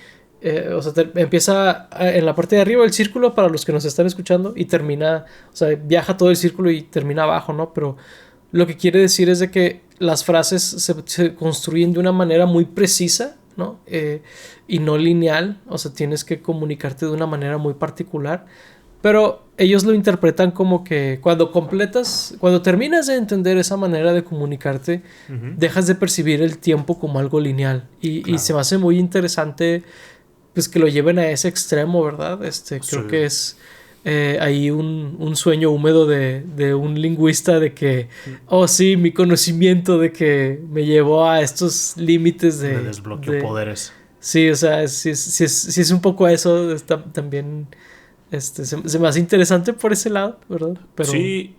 o sea, empieza en la parte de arriba del círculo para los que nos están escuchando y termina, o sea, viaja todo el círculo y termina abajo, ¿no? Pero lo que quiere decir es de que las frases se construyen de una manera muy precisa, ¿no? Y no lineal, o sea, tienes que comunicarte de una manera muy particular, pero ellos lo interpretan como que cuando terminas de entender esa manera de comunicarte, dejas de percibir el tiempo como algo lineal, y se me hace muy interesante pues que lo lleven a ese extremo, ¿verdad? Creo que es ahí un sueño húmedo de un lingüista de que, oh sí, mi conocimiento de que me llevó a estos límites de desbloqueo poderes. Sí, o sea, sí es un poco eso, también se me hace interesante por ese lado, ¿verdad? Pero, sí,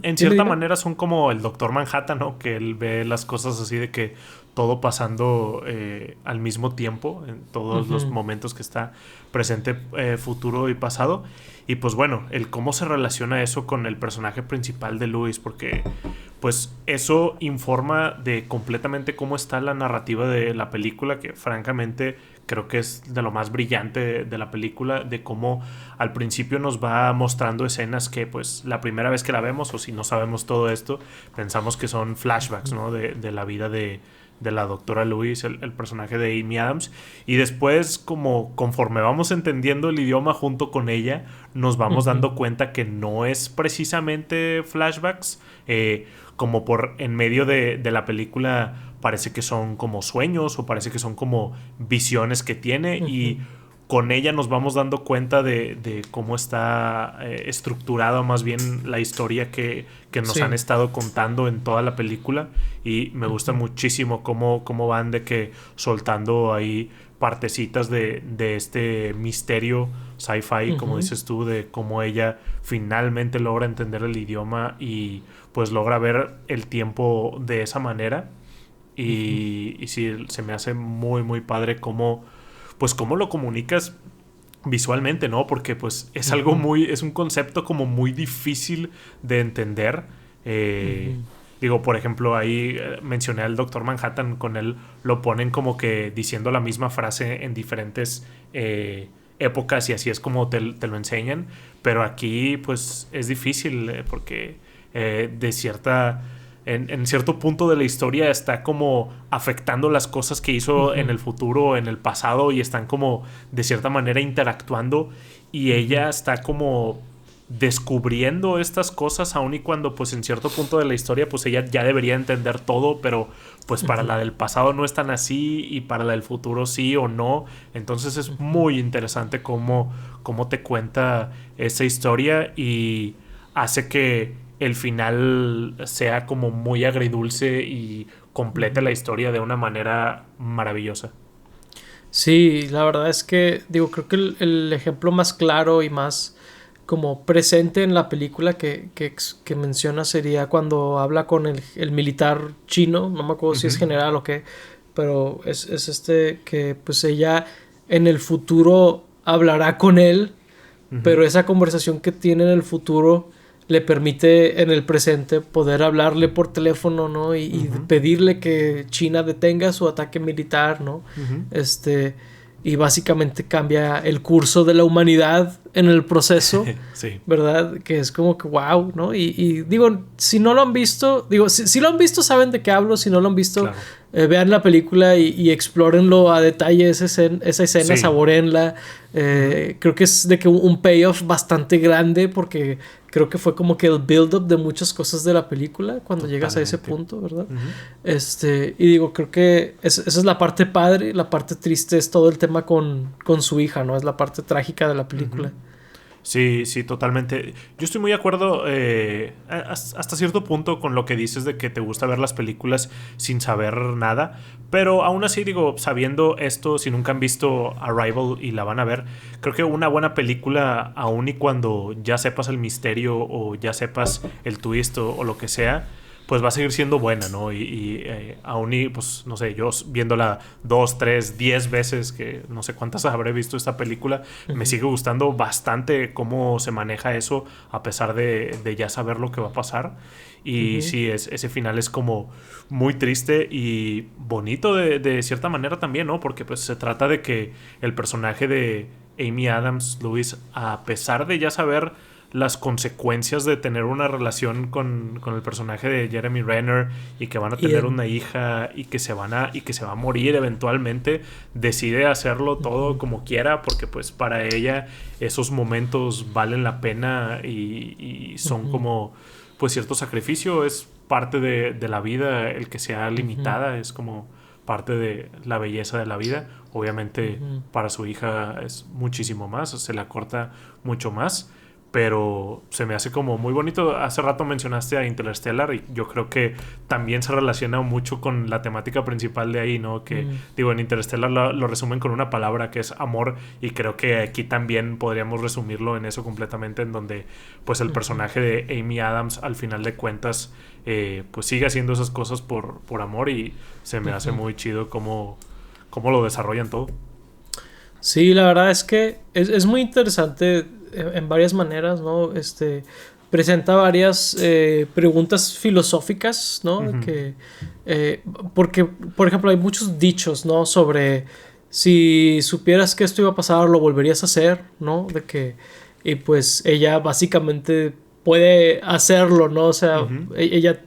en cierta manera son como el Doctor Manhattan, ¿no? Que él ve las cosas así de que todo pasando al mismo tiempo, en todos los momentos que está presente, futuro y pasado. Y pues bueno, el cómo se relaciona eso con el personaje principal de Luis, porque pues eso informa de completamente cómo está la narrativa de la película, que francamente creo que es de lo más brillante de la película, de cómo al principio nos va mostrando escenas que pues la primera vez que la vemos, o si no sabemos todo esto, pensamos que son flashbacks, ¿no? De la vida de la doctora Lewis, el personaje de Amy Adams, y después como conforme vamos entendiendo el idioma junto con ella, nos vamos dando cuenta que no es precisamente flashbacks, como por en medio de la película parece que son como sueños o parece que son como visiones que tiene, y con ella nos vamos dando cuenta de cómo está estructurada más bien la historia que nos han estado contando en toda la película, y me gusta muchísimo cómo van de que soltando ahí partecitas de este misterio sci-fi, como dices tú, de cómo ella finalmente logra entender el idioma y pues logra ver el tiempo de esa manera. Y sí, se me hace muy muy padre cómo lo comunicas visualmente, ¿no? Porque pues es algo es un concepto como muy difícil de entender. Digo, por ejemplo, ahí mencioné al Doctor Manhattan, con él lo ponen como que diciendo la misma frase en diferentes épocas, y así es como te lo enseñan, pero aquí pues es difícil porque de cierta... En cierto punto de la historia está como afectando las cosas que hizo en el futuro, en el pasado, y están como de cierta manera interactuando, y ella está como descubriendo estas cosas, aun y cuando pues en cierto punto de la historia pues ella ya debería entender todo, pero pues para la del pasado no es tan así, y para la del futuro sí o no. Entonces es muy interesante cómo te cuenta esa historia, y hace que el final sea como muy agridulce y complete la historia de una manera maravillosa. Sí, la verdad es que, digo, creo que el ejemplo más claro y más como presente en la película que menciona sería cuando habla con el militar chino, no me acuerdo si es general o qué, pero es que pues ella en el futuro hablará con él, pero esa conversación que tiene en el futuro le permite en el presente poder hablarle por teléfono, ¿no? Y pedirle que China detenga su ataque militar, ¿no? Y básicamente cambia el curso de la humanidad en el proceso, sí. ¿verdad? Que es como que wow, ¿no? Y digo, si no lo han visto, si lo han visto saben de qué hablo, si no lo han visto, claro, vean la película y explórenlo a detalle esa escena, saborenla. Creo que es de que un payoff bastante grande, porque creo que fue como que el build-up de muchas cosas de la película cuando llegas a ese punto, ¿verdad? Y digo, creo que esa es la parte padre. La parte triste es todo el tema con su hija, ¿no? Es la parte trágica de la película. Sí, totalmente. Yo estoy muy de acuerdo hasta cierto punto con lo que dices de que te gusta ver las películas sin saber nada, pero aún así, digo, sabiendo esto, si nunca han visto Arrival y la van a ver, creo que una buena película, aún y cuando ya sepas el misterio o ya sepas el twist o lo que sea, pues va a seguir siendo buena, ¿no? Aún y, pues, no sé, yo viéndola 2, 3, 10 veces, que no sé cuántas habré visto esta película, me sigue gustando bastante cómo se maneja eso, a pesar de ya saber lo que va a pasar. Y sí, ese final es como muy triste y bonito de cierta manera también, ¿no? Porque pues se trata de que el personaje de Amy Adams, Louise, a pesar de ya saber las consecuencias de tener una relación con el personaje de Jeremy Renner y que van a tener una hija y que se va a morir eventualmente, decide hacerlo todo como quiera, porque pues para ella esos momentos valen la pena y son como pues cierto sacrificio. Es parte de la vida el que sea limitada, es como parte de la belleza de la vida. Obviamente para su hija es muchísimo más, se la corta mucho más, pero se me hace como muy bonito. Hace rato mencionaste a Interstellar y yo creo que también se relaciona mucho con la temática principal de ahí, ¿no? Que digo, en Interstellar lo resumen con una palabra que es amor, y creo que aquí también podríamos resumirlo en eso completamente, en donde pues el personaje de Amy Adams al final de cuentas pues sigue haciendo esas cosas por amor, y se me hace muy chido cómo lo desarrollan todo. Sí, la verdad es que es muy interesante en varias maneras, ¿no? Presenta varias preguntas filosóficas, ¿no? Porque, por ejemplo, hay muchos dichos, ¿no? Sobre si supieras que esto iba a pasar, lo volverías a hacer, ¿no? Y pues ella básicamente puede hacerlo, ¿no? O sea, ella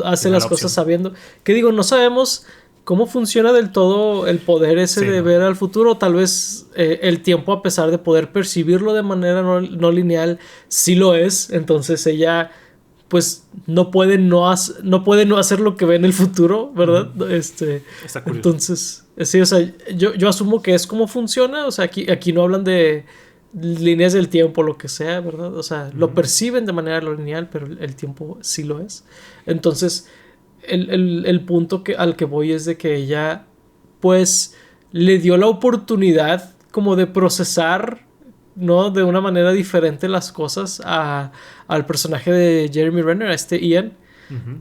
hace las cosas sabiendo. Que digo, no sabemos cómo funciona del todo el poder ese de ver al futuro. Tal vez el tiempo, a pesar de poder percibirlo de manera no lineal, sí lo es. Entonces ella pues no puede no hacer lo que ve en el futuro, ¿verdad? Está curioso. Entonces, sí, o sea, yo asumo que es como funciona. O sea, aquí no hablan de líneas del tiempo, lo que sea, ¿verdad? O sea, lo perciben de manera no lineal, pero el tiempo sí lo es. Entonces, el punto al que voy es de que ella pues le dio la oportunidad como de procesar, ¿no? De una manera diferente las cosas al personaje de Jeremy Renner, a Ian,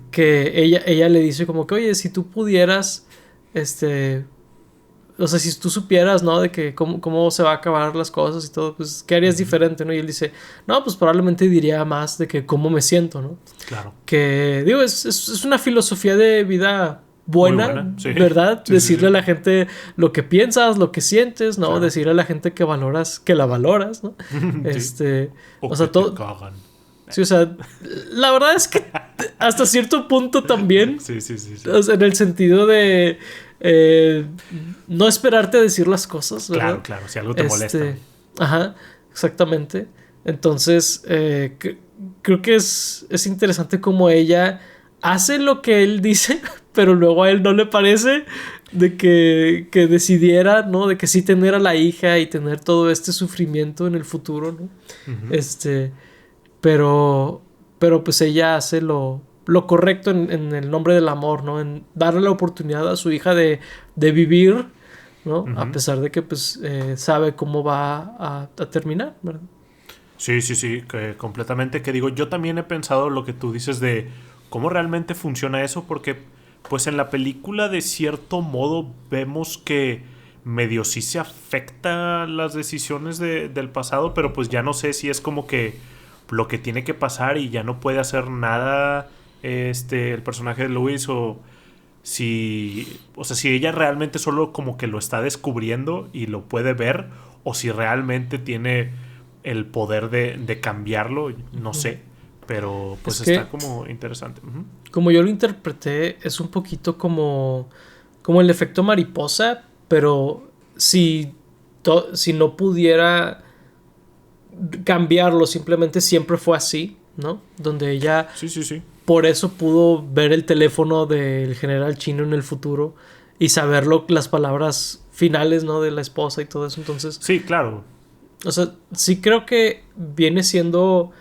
que ella le dice como que, oye, si tú pudieras, o sea, si tú supieras, ¿no? De que cómo se va a acabar las cosas y todo, pues, ¿qué harías diferente, no? Y él dice, no, pues probablemente diría más de que cómo me siento, ¿no? Claro. Que, digo, es una filosofía de vida buena, sí. ¿Verdad? Sí, decirle a la gente lo que piensas, lo que sientes, ¿no? Claro. Decirle a la gente que la valoras, ¿no? O sea, todo... Sí, o sea, la verdad es que hasta cierto punto también. Sí. O sea, en el sentido de no esperarte a decir las cosas, ¿verdad? Claro, si algo te molesta. Ajá, exactamente. Entonces, creo que es interesante cómo ella hace lo que él dice, pero luego a él no le parece de que decidiera, ¿no? De que sí tener a la hija y tener todo este sufrimiento en el futuro, ¿no? Pero pues ella hace lo correcto en el nombre del amor, ¿no? En darle la oportunidad a su hija de vivir, ¿no? A pesar de que pues sabe cómo va a terminar, ¿verdad? Sí, que completamente. Que digo, yo también he pensado lo que tú dices de cómo realmente funciona eso, porque pues en la película de cierto modo vemos que medio sí se afecta las decisiones del pasado, pero pues ya no sé si es como que lo que tiene que pasar y ya no puede hacer nada el personaje de Louise, o si ella realmente solo como que lo está descubriendo y lo puede ver, o si realmente tiene el poder de cambiarlo, no sé, pero pues está como interesante. Como yo lo interpreté, es un poquito como el efecto mariposa, pero si no pudiera cambiarlo, simplemente siempre fue así, ¿no? Donde ella por eso pudo ver el teléfono del general chino en el futuro y saber las palabras finales, ¿no? De la esposa y todo eso. Entonces, sí, claro. O sea, sí creo que viene siendo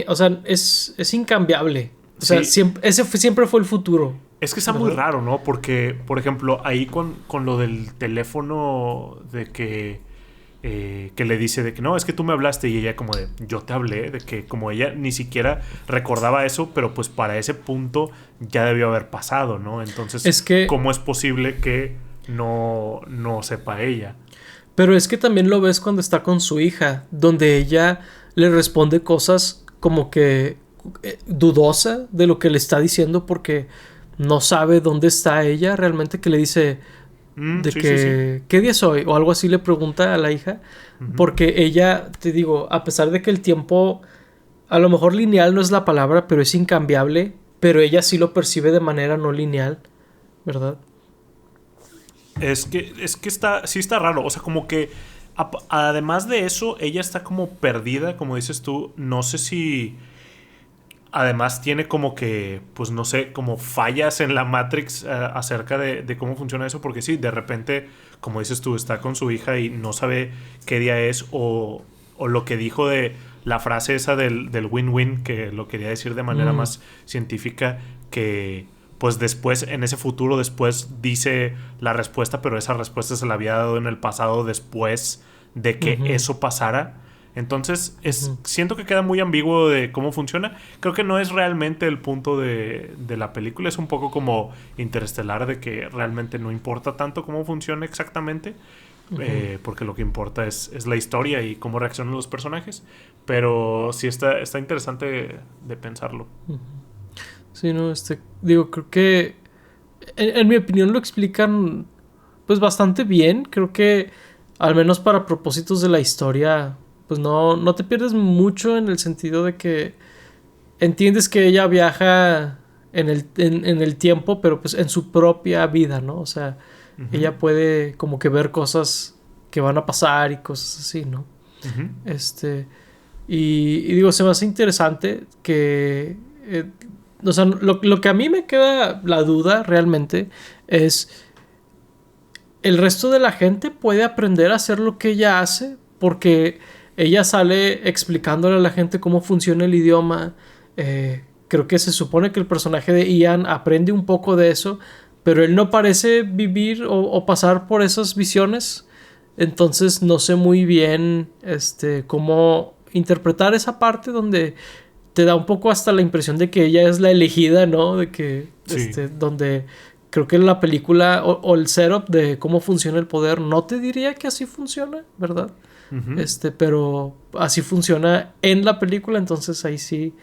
o sea, es incambiable. O sea, siempre fue el futuro. Es que está muy raro, ¿no? Porque, por ejemplo, ahí con lo del teléfono, de que que le dice de que no, es que tú me hablaste, y ella como de, yo te hablé, de que como ella ni siquiera recordaba eso, pero pues para ese punto ya debió haber pasado, ¿no? Entonces, Es que, ¿cómo es posible que no sepa ella? pero es que también lo ves cuando está con su hija, donde ella le responde cosas como que dudosa de lo que le está diciendo porque no sabe dónde está ella realmente, que le dice de Sí, sí, sí. que ¿qué día es hoy? O algo así le pregunta a la hija, Ujú. porque ella, te digo, a pesar de que el tiempo a lo mejor lineal no es la palabra, pero es incambiable, pero ella sí lo percibe de manera no lineal, ¿verdad? Es que sí está raro. O sea, como que además de eso, ella está como perdida, como dices tú. No sé si además tiene como que, pues no sé, como fallas en la Matrix acerca de cómo funciona eso. Porque sí, de repente, como dices tú, está con su hija y no sabe qué día es. O lo que dijo de la frase esa del win-win, que lo quería decir de manera Mm, más científica, que pues después, en ese futuro, después dice la respuesta, pero esa respuesta se la había dado en el pasado después de que ujú, eso pasara. Entonces, ujú, siento que queda muy ambiguo de cómo funciona. Creo que no es realmente el punto de la película. Es un poco como Interestelar, de que realmente no importa tanto cómo funciona exactamente. ujú, Porque lo que importa es la historia y cómo reaccionan los personajes. Pero sí está interesante de pensarlo. ujú. Sí, no, digo, creo que en mi opinión lo explican pues bastante bien. Creo que al menos para propósitos de la historia, pues no te pierdes mucho en el sentido de que entiendes que ella viaja en el tiempo, pero pues en su propia vida, ¿no? O sea, Ujú, ella puede como que ver cosas que van a pasar y cosas así, ¿no? ujú. Este, y digo, se me hace interesante que, o sea, lo que a mí me queda la duda realmente es, ¿el resto de la gente puede aprender a hacer lo que ella hace? Porque ella sale explicándole a la gente cómo funciona el idioma. Creo que se supone que el personaje de Ian aprende un poco de eso, pero él no parece vivir o pasar por esas visiones. Entonces no sé muy bien cómo interpretar esa parte donde te da un poco hasta la impresión de que ella es la elegida, ¿no? De que, Sí. donde creo que la película o el setup de cómo funciona el poder, no te diría que así funciona, ¿verdad? Ujú. Pero así funciona en la película, entonces ahí sí,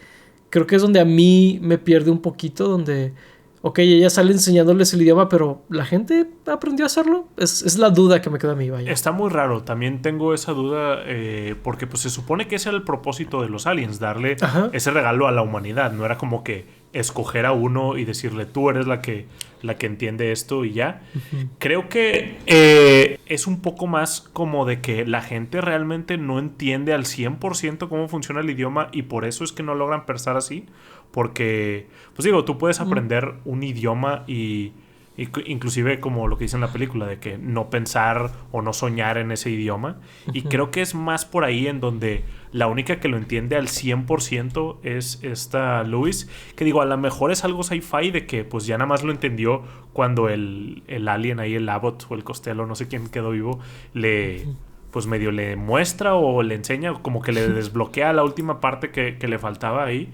creo que es donde a mí me pierde un poquito, donde, ok, ella sale enseñándoles el idioma, pero ¿la gente aprendió a hacerlo? Es la duda que me queda a mí, vaya. Está muy raro, también tengo esa duda porque pues se supone que ese era el propósito de los aliens, darle Ajá. ese regalo a la humanidad, no era como que escoger a uno y decirle tú eres la que entiende esto y ya. Ujú, Creo que es un poco más como de que la gente realmente no entiende al 100% cómo funciona el idioma y por eso es que no logran pensar así, porque pues digo, tú puedes ujú, aprender un idioma y inclusive como lo que dice en la película, de que no pensar o no soñar en ese idioma. Y ujú, creo que es más por ahí en donde la única que lo entiende al 100% es esta Louis. Que digo, a lo mejor es algo sci-fi de que pues ya nada más lo entendió cuando el alien ahí, el Abbott o el Costello, no sé quién quedó vivo, le ujú, pues medio le muestra o le enseña, como que le desbloquea la última parte que le faltaba ahí.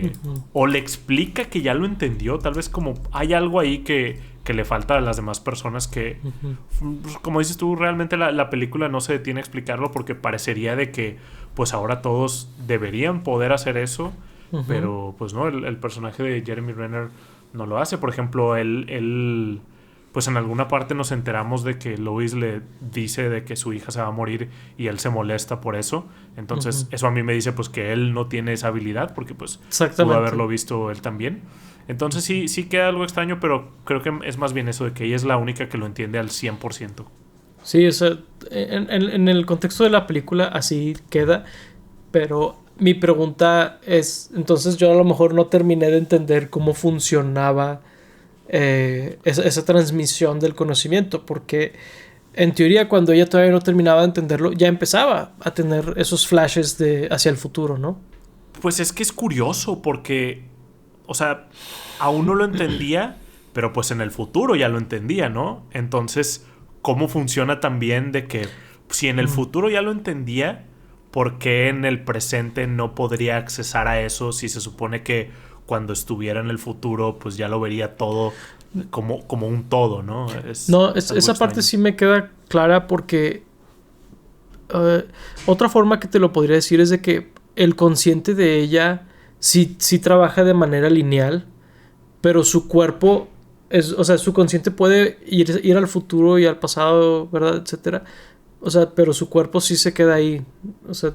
ujú, O le explica que ya lo entendió. Tal vez como hay algo ahí que le falta a las demás personas que, ujú, pues, como dices tú, realmente la película no se detiene a explicarlo porque parecería de que pues ahora todos deberían poder hacer eso. ujú. Pero pues no, el personaje de Jeremy Renner no lo hace. Por ejemplo, él pues en alguna parte nos enteramos de que Lois le dice de que su hija se va a morir y él se molesta por eso. Ujú. Entonces eso a mí me dice pues que él no tiene esa habilidad porque pues pudo Exactamente. haberlo visto él también. Entonces sí queda algo extraño, pero creo que es más bien eso de que ella es la única que lo entiende al 100%. Sí, o sea, en el contexto de la película así queda, pero mi pregunta es, entonces yo a lo mejor no terminé de entender cómo funcionaba esa transmisión del conocimiento, porque en teoría cuando ella todavía no terminaba de entenderlo, ya empezaba a tener esos flashes de hacia el futuro, ¿no? Pues es que es curioso porque, o sea, aún no lo entendía, pero pues en el futuro ya lo entendía, ¿no? Entonces, ¿cómo funciona también de que si en el futuro ya lo entendía, ¿por qué en el presente no podría accesar a eso si se supone que cuando estuviera en el futuro pues ya lo vería todo como un todo, ¿no? No, Es algo esa parte extraño. sí me queda clara porque otra forma que te lo podría decir es de que el consciente de ella sí trabaja de manera lineal, pero su cuerpo o sea, su consciente puede ir al futuro y al pasado, ¿verdad? Etcétera. O sea, pero su cuerpo sí se queda ahí. O sea,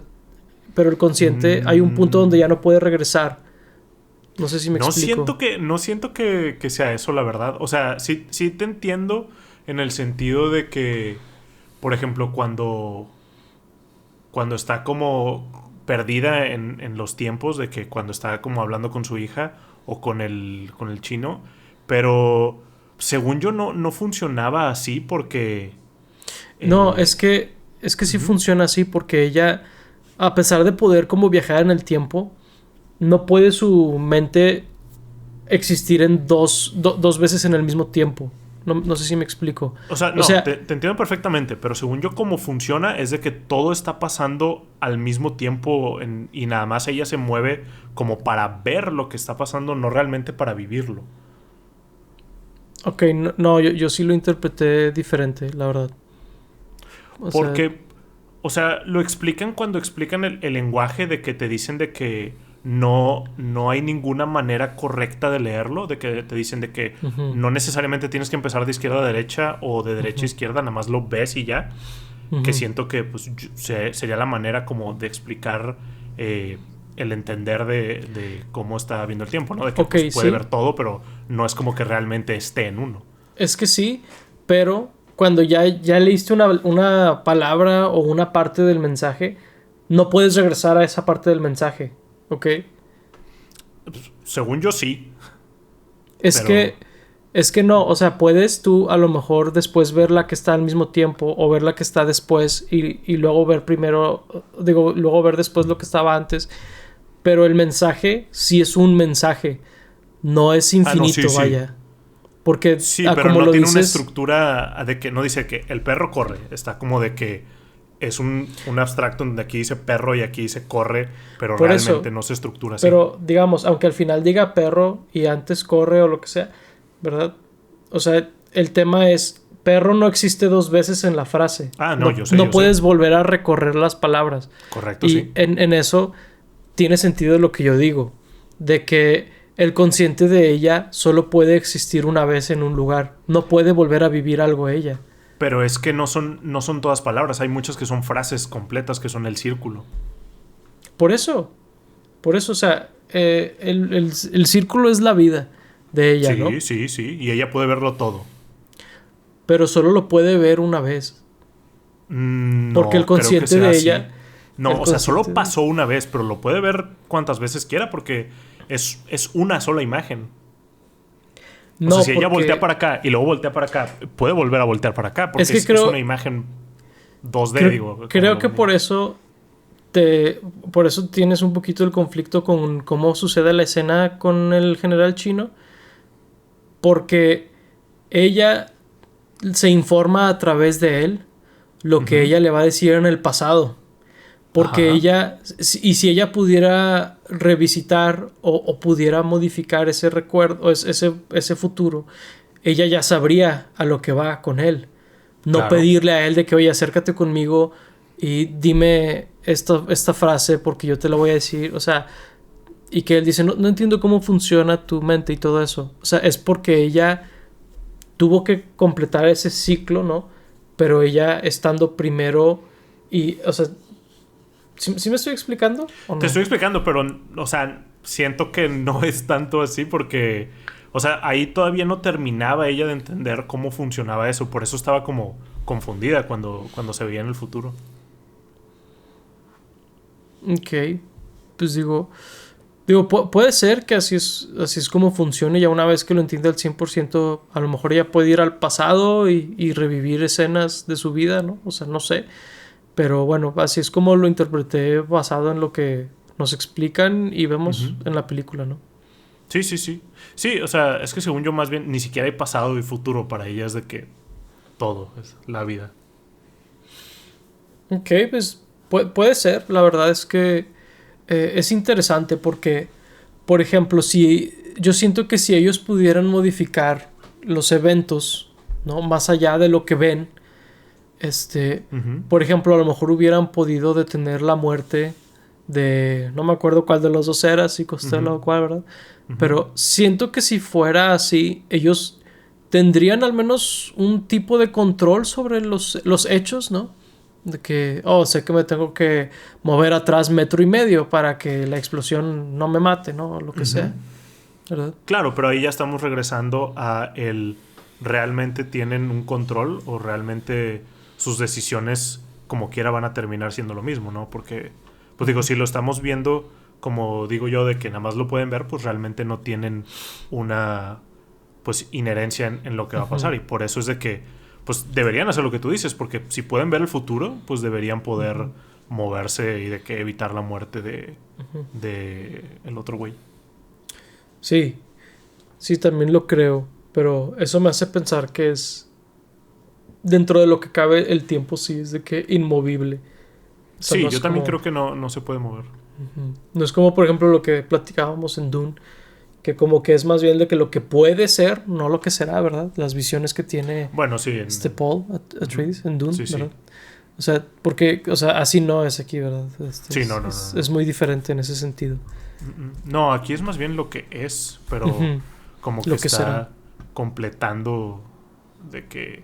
pero el consciente hay un punto donde Mm, ya no puede regresar. No sé si me explico. no siento que sea eso, la verdad. O sea, sí te entiendo en el sentido de que, por ejemplo, cuando está como perdida en los tiempos, de que cuando está como hablando con su hija o con el chino, pero según yo no funcionaba así porque... No, eh, es que sí ujú. funciona así porque ella, a pesar de poder como viajar en el tiempo, no puede su mente existir en dos veces en el mismo tiempo. No sé si me explico. O sea, O no, sea, te entiendo perfectamente, pero según yo cómo funciona es de que todo está pasando al mismo tiempo y nada más ella se mueve como para ver lo que está pasando, no realmente para vivirlo. ok, no, yo sí lo interpreté diferente, la verdad. O sea, Porque, o sea, lo explican cuando explican el lenguaje de que te dicen de que no hay ninguna manera correcta de leerlo, de que te dicen de que ujú, no necesariamente tienes que empezar de izquierda a derecha o de derecha a ujú, izquierda, nada más lo ves y ya. Que ujú. siento que pues, sería la manera como de explicar el entender de cómo está viendo el tiempo, ¿no? De que Ok, pues puede ver sí, todo, pero no es como que realmente esté en uno. es que sí, pero cuando ya leíste una palabra o una parte del mensaje, no puedes regresar a esa parte del mensaje, ¿ok? Según yo sí, Es pero... que, es que no, o sea, puedes tú a lo mejor después ver la que está al mismo tiempo o ver la que está después y luego ver primero, digo, luego ver después lo que estaba antes, pero el mensaje sí es un mensaje, no es Ah, no, sí, infinito, sí. vaya, porque Sí, pero como no lo tiene una dices, estructura de que no dice que el perro corre. Está como de que es un abstracto donde aquí dice perro y aquí dice corre, pero por eso, realmente no se estructura así. pero digamos, aunque al final diga perro y antes corre o lo que sea, ¿verdad? O sea, el tema es, perro no existe dos veces en la frase. Ah, no, No, yo no sé. puedes volver a recorrer las palabras. Correcto, Y sí. en eso tiene sentido lo que yo digo, de que el consciente de ella solo puede existir una vez en un lugar, no puede volver a vivir algo ella. Pero es que no son todas palabras. Hay muchas que son frases completas que son el círculo. Por eso, o sea, el círculo es la vida de ella, ¿no? Sí, sí, sí. Y ella puede verlo todo. Pero solo lo puede ver una vez. Porque el No creo que consciente sea de ella, así. No, el o sea, consciente solo de... pasó una vez, pero lo puede ver cuantas veces quiera porque es una sola imagen. O sea, No, si ella voltea porque para acá y luego voltea para acá, puede volver a voltear para acá es porque que es una imagen 2D, digo, como creo lo que ven ellos. por eso tienes un poquito el conflicto con cómo sucede la escena con el general chino, porque ella se informa a través de él lo que Ujú. ella le va a decir en el pasado. Porque Ajá, ella, y si ella pudiera revisitar o pudiera modificar ese recuerdo, ese futuro, ella ya sabría a lo que va con él. No claro. pedirle a él de que, oye, acércate conmigo y dime esta frase porque yo te la voy a decir. O sea, y que él dice, no entiendo cómo funciona tu mente y todo eso. O sea, es porque ella tuvo que completar ese ciclo, ¿no? Pero ella estando primero y, o sea, ¿sí me estoy explicando o Te no? estoy explicando, pero, o sea, siento que no es tanto así porque, o sea, ahí todavía no terminaba ella de entender cómo funcionaba eso. Por eso estaba como confundida cuando se veía en el futuro. Ok, pues puede ser que así es como funcione. Ya una vez que lo entiende al 100% a lo mejor ella puede ir al pasado y revivir escenas de su vida, ¿no? O sea, no sé. Pero bueno, así es como lo interpreté basado en lo que nos explican y vemos Ujú. en la película, ¿no? Sí, sí, sí. Sí, o sea, es que según yo más bien ni siquiera hay pasado y futuro para ellas de que todo es la vida. Ok, pues puede ser. La verdad es que es interesante porque, por ejemplo, si yo siento que si ellos pudieran modificar los eventos, ¿no? Más allá de lo que ven, Ujú, por ejemplo, a lo mejor hubieran podido detener la muerte de, no me acuerdo cuál de los dos era, si Costello ujú, o cuál, ¿verdad? ujú. Pero siento que si fuera así, ellos tendrían al menos un tipo de control sobre los hechos, ¿no? De que, oh, sé que me tengo que mover atrás metro y medio para que la explosión no me mate, ¿no? O lo que Ujú. sea, ¿verdad? Claro, pero ahí ya estamos regresando a el realmente tienen un control o realmente sus decisiones como quiera van a terminar siendo lo mismo, ¿no? Porque, pues digo, Ujú. si lo estamos viendo, como digo yo, de que nada más lo pueden ver, pues realmente no tienen una pues inherencia en lo que va a pasar. Ujú. Y por eso es de que pues deberían hacer lo que tú dices, porque si pueden ver el futuro, pues deberían poder Ujú. moverse y de que evitar la muerte Ujú. de el otro güey. Sí, sí, también lo creo, pero eso me hace pensar que es dentro de lo que cabe el tiempo, sí, es de que inmovible. O sea, no Sí, es yo también como, creo que no se puede mover. ujú, no es como por ejemplo lo que platicábamos en Dune, que como que es más bien de que lo que puede ser, no lo que será, ¿verdad? Las visiones que tiene Bueno, sí, Paul ujú. Atreides en Dune, Sí, sí. ¿verdad? O sea, porque, o sea, así no es aquí, ¿verdad? Sí, no, no, no, Es no. muy diferente en ese sentido. No, aquí es más bien lo que es, pero Ujú. como que Lo que será. está completando de que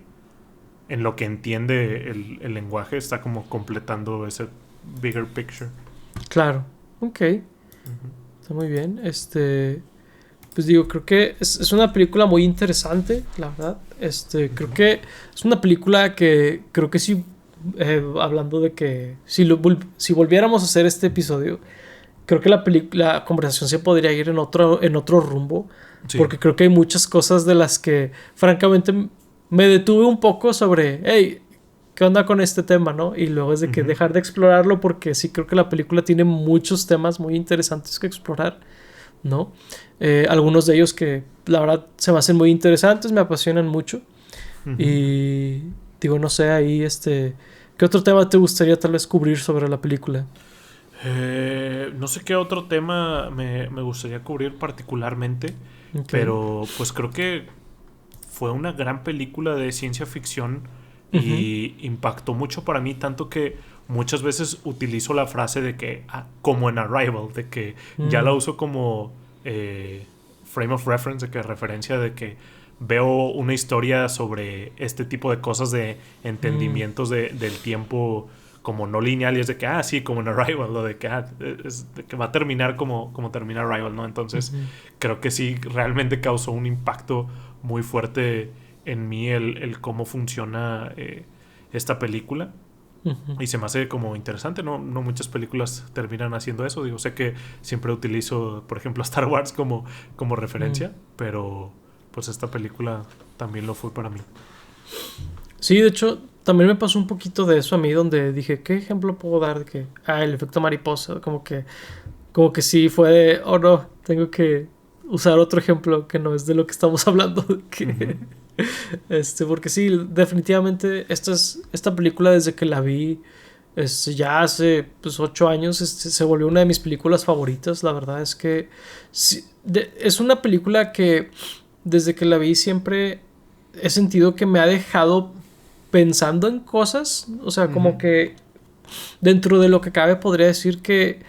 en lo que entiende el lenguaje está como completando ese bigger picture. Claro. Ok. Ujú, Está muy bien. Pues digo, creo que es una película muy interesante, la verdad. Creo ujú, que es una película que creo que sí, hablando de que si volviéramos a hacer este episodio, creo que la conversación se podría ir en otro rumbo, sí. porque creo que hay muchas cosas de las que, francamente, me detuve un poco sobre, hey, ¿qué onda con este tema, no? Y luego es de que Ujú, dejar de explorarlo, porque sí creo que la película tiene muchos temas muy interesantes que explorar, ¿no? Algunos de ellos que, la verdad, se me hacen muy interesantes, me apasionan mucho. ujú. Y digo, no sé, ahí, ¿qué otro tema te gustaría tal vez cubrir sobre la película? No sé qué otro tema me gustaría cubrir particularmente, Ok. pero pues creo que fue una gran película de ciencia ficción Ujú. y impactó mucho para mí, tanto que muchas veces utilizo la frase de que, como en Arrival, de que ya la Mm. uso como frame of reference, de que referencia de que veo una historia sobre este tipo de cosas de Mm. entendimientos del tiempo como no lineal y es de que, sí, como en Arrival, lo de que, es de que va a terminar como termina Arrival, ¿no? Entonces, Ujú. creo que sí, realmente causó un impacto muy fuerte en mí el cómo funciona esta película. Ujú. Y se me hace como interesante, ¿no? No muchas películas terminan haciendo eso. Digo, sé que siempre utilizo, por ejemplo, Star Wars como Mm. referencia, pero pues esta película también lo fue para mí. Sí, de hecho, también me pasó un poquito de eso a mí, donde dije, ¿qué ejemplo puedo dar de que, el efecto mariposa, como que sí fue de, oh no, tengo que usar otro ejemplo que no es de lo que estamos hablando, Ujú, porque sí, definitivamente esta película desde que la vi, ya hace pues 8 años, se volvió una de mis películas favoritas. La verdad es que sí, es una película que desde que la vi siempre he sentido que me ha dejado pensando en cosas, o sea, ujú. como que dentro de lo que cabe podría decir que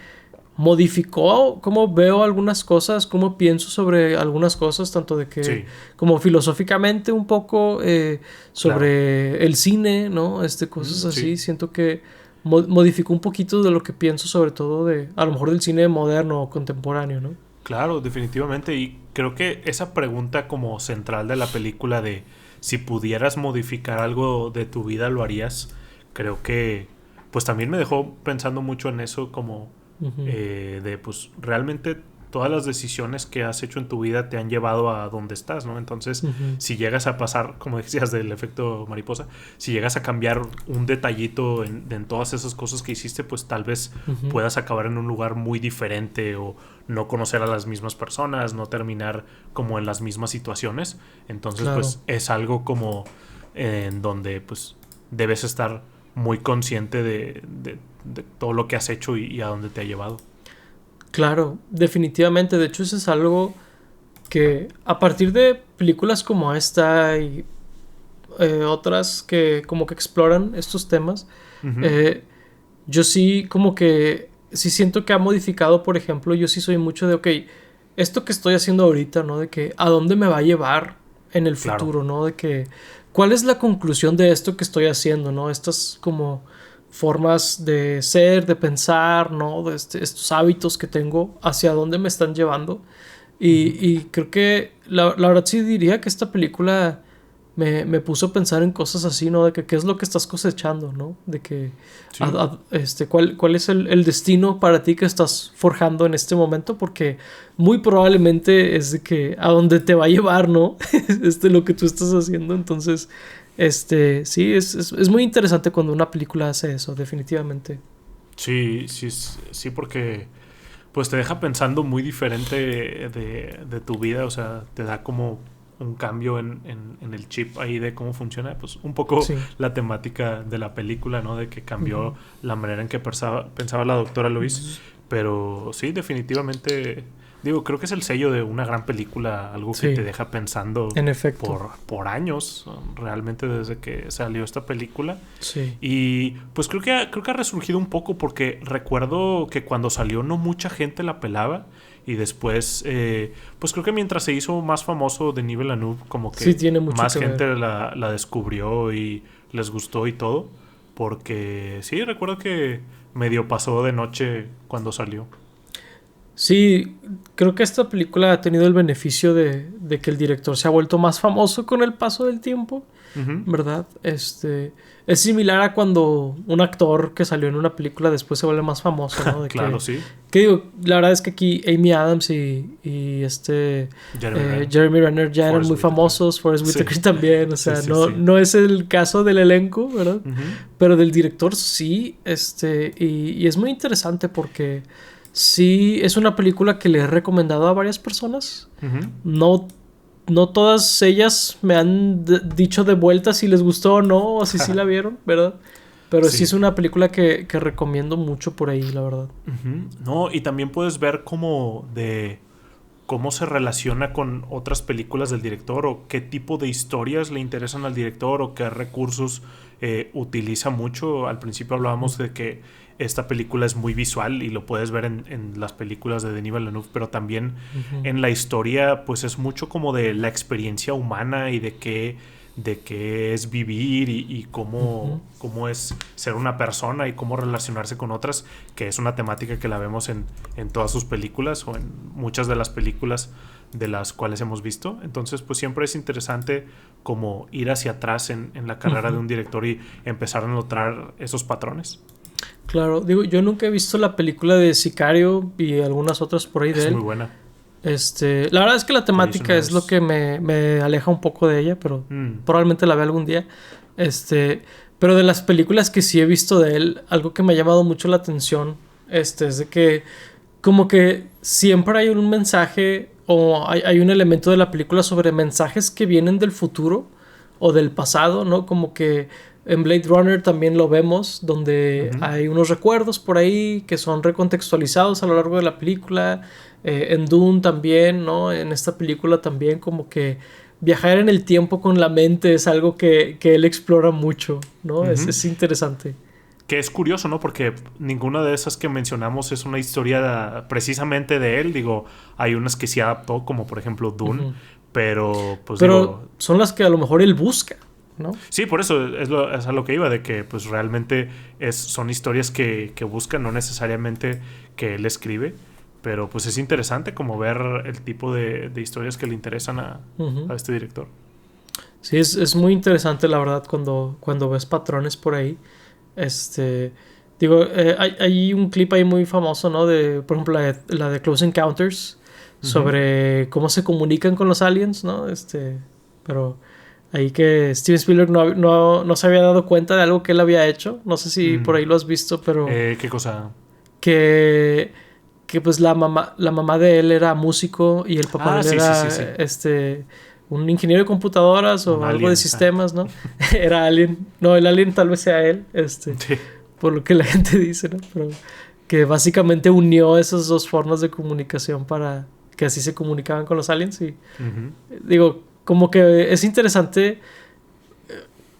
modificó cómo veo algunas cosas, cómo pienso sobre algunas cosas, tanto de que Sí, como filosóficamente un poco, claro. sobre el cine, ¿no? Cosas Sí, así. Siento que modificó un poquito de lo que pienso, sobre todo de a lo mejor del cine moderno o contemporáneo, ¿no? claro, definitivamente. Y creo que esa pregunta como central de la película de si pudieras modificar algo de tu vida, ¿lo harías? Creo que pues también me dejó pensando mucho en eso como Ujú. de pues realmente todas las decisiones que has hecho en tu vida te han llevado a donde estás, ¿no? Entonces, Ujú. si llegas a pasar, como decías del efecto mariposa, si llegas a cambiar un detallito en todas esas cosas que hiciste, pues tal vez Ujú. puedas acabar en un lugar muy diferente o no conocer a las mismas personas, no terminar como en las mismas situaciones. Entonces, Claro. pues es algo como en donde pues debes estar muy consciente de todo lo que has hecho y a dónde te ha llevado. Claro, definitivamente. De hecho, eso es algo que a partir de películas como esta y otras que como que exploran estos temas, Ujú. yo sí como que sí siento que ha modificado. Por ejemplo, yo sí soy mucho de, ok, esto que estoy haciendo ahorita, ¿no? De que a dónde me va a llevar en el Claro. futuro, ¿no? De que cuál es la conclusión de esto que estoy haciendo, ¿no? Estas como formas de ser, de pensar, ¿no? De estos hábitos que tengo, hacia dónde me están llevando. Ujú. Y creo que la verdad sí diría que esta película me puso a pensar en cosas así, ¿no? De que qué es lo que estás cosechando, ¿no? De que Sí. cuál es el destino para ti que estás forjando en este momento, porque muy probablemente es de que a dónde te va a llevar, ¿no? Lo que tú estás haciendo. Entonces, sí, es muy interesante cuando una película hace eso, definitivamente. Sí, sí, sí, porque pues te deja pensando muy diferente de tu vida, o sea, te da como un cambio en el chip ahí de cómo funciona, pues un poco Sí. la temática de la película, ¿no? De que Ujú. cambió la manera en que pensaba la doctora Lois, pero sí, definitivamente, digo, creo que es el sello de una gran película, algo que te Sí, deja pensando en efecto. por años, realmente desde que salió esta película. Sí. Y pues creo que ha resurgido un poco porque recuerdo que cuando salió no mucha gente la pelaba y después pues creo que mientras se hizo más famoso Denis Villeneuve como Sí, que tiene mucho más que ver. gente la descubrió y les gustó y todo porque sí, recuerdo que medio pasó de noche cuando salió. Sí, creo que esta película ha tenido el beneficio de que el director se ha vuelto más famoso con el paso del tiempo, Ujú. ¿verdad? Es similar a cuando un actor que salió en una película después se vuelve más famoso, ¿no? Claro, sí. Que digo, la verdad es que aquí Amy Adams y Jeremy Renner, Jeremy Renner ya eran Forest muy Whitaker. famosos, Forest Sí, Whitaker también, o sí, sea, sí, sí. no es el caso del elenco, ¿verdad? Ujú. Pero del director sí, y es muy interesante porque sí es una película que le he recomendado a varias personas. Ujú. No, no todas ellas me han dicho de vuelta si les gustó o no, o si sí la vieron, ¿verdad? Pero sí Sí. es una película que recomiendo mucho por ahí, la verdad. Ujú. No, y también puedes ver como de cómo se relaciona con otras películas del director o qué tipo de historias le interesan al director o qué recursos utiliza mucho. Al principio hablábamos de que esta película es muy visual y lo puedes ver en las películas de Denis Villeneuve, pero también Ujú, en la historia pues es mucho como de la experiencia humana y de qué es vivir y ujú. cómo es ser una persona y cómo relacionarse con otras, que es una temática que la vemos en todas sus películas o en muchas de las películas de las cuales hemos visto. Entonces, pues siempre es interesante como ir hacia atrás en la carrera de Ujú. un director y empezar a notar esos patrones. Claro, digo, yo nunca he visto la película de Sicario y algunas otras por ahí de Es muy él. buena. La verdad es que la The Jason temática es lo Mraz. que me aleja un poco de ella, pero Mm. probablemente la vea algún día. Pero de las películas que sí he visto de él, algo que me ha llamado mucho la atención, es de que como que siempre hay un mensaje o hay un elemento de la película sobre mensajes que vienen del futuro o del pasado, ¿no? Como que en Blade Runner también lo vemos, donde Ujú. hay unos recuerdos por ahí que son recontextualizados a lo largo de la película. En Dune también, ¿no? En esta película también como que viajar en el tiempo con la mente es algo que él explora mucho, ¿no? Ujú. Es interesante. Que es curioso, ¿no? Porque ninguna de esas que mencionamos es una historia precisamente de él. Digo, hay unas que sí adaptó, como por ejemplo Dune, Ujú. pero pues Pero digo, son las que a lo mejor él busca, ¿no? sí, por eso es a lo que iba, de que pues realmente son historias que buscan, no necesariamente que él escribe, pero pues es interesante como ver el tipo de historias que le interesan Ujú. a este director. Sí, es muy interesante la verdad cuando ves patrones por ahí. Digo, hay un clip ahí muy famoso, ¿no? De, por ejemplo, la de Close Encounters, Ujú. sobre cómo se comunican con los aliens, ¿no? Pero ahí que Steven Spielberg no se había dado cuenta de algo que él había hecho. No sé si por Mm. ahí lo has visto, pero ¿Qué cosa? que, que pues la mamá de él era músico y el papá de Ah, él sí, sí, sí, era sí. un ingeniero de computadoras o Un algo alien, de sistemas, ¿no? Era alien. No, el alien tal vez sea él, Sí. por lo que la gente dice, ¿no? Pero que básicamente unió esas dos formas de comunicación para que así se comunicaban con los aliens y Ujú. digo, como que es interesante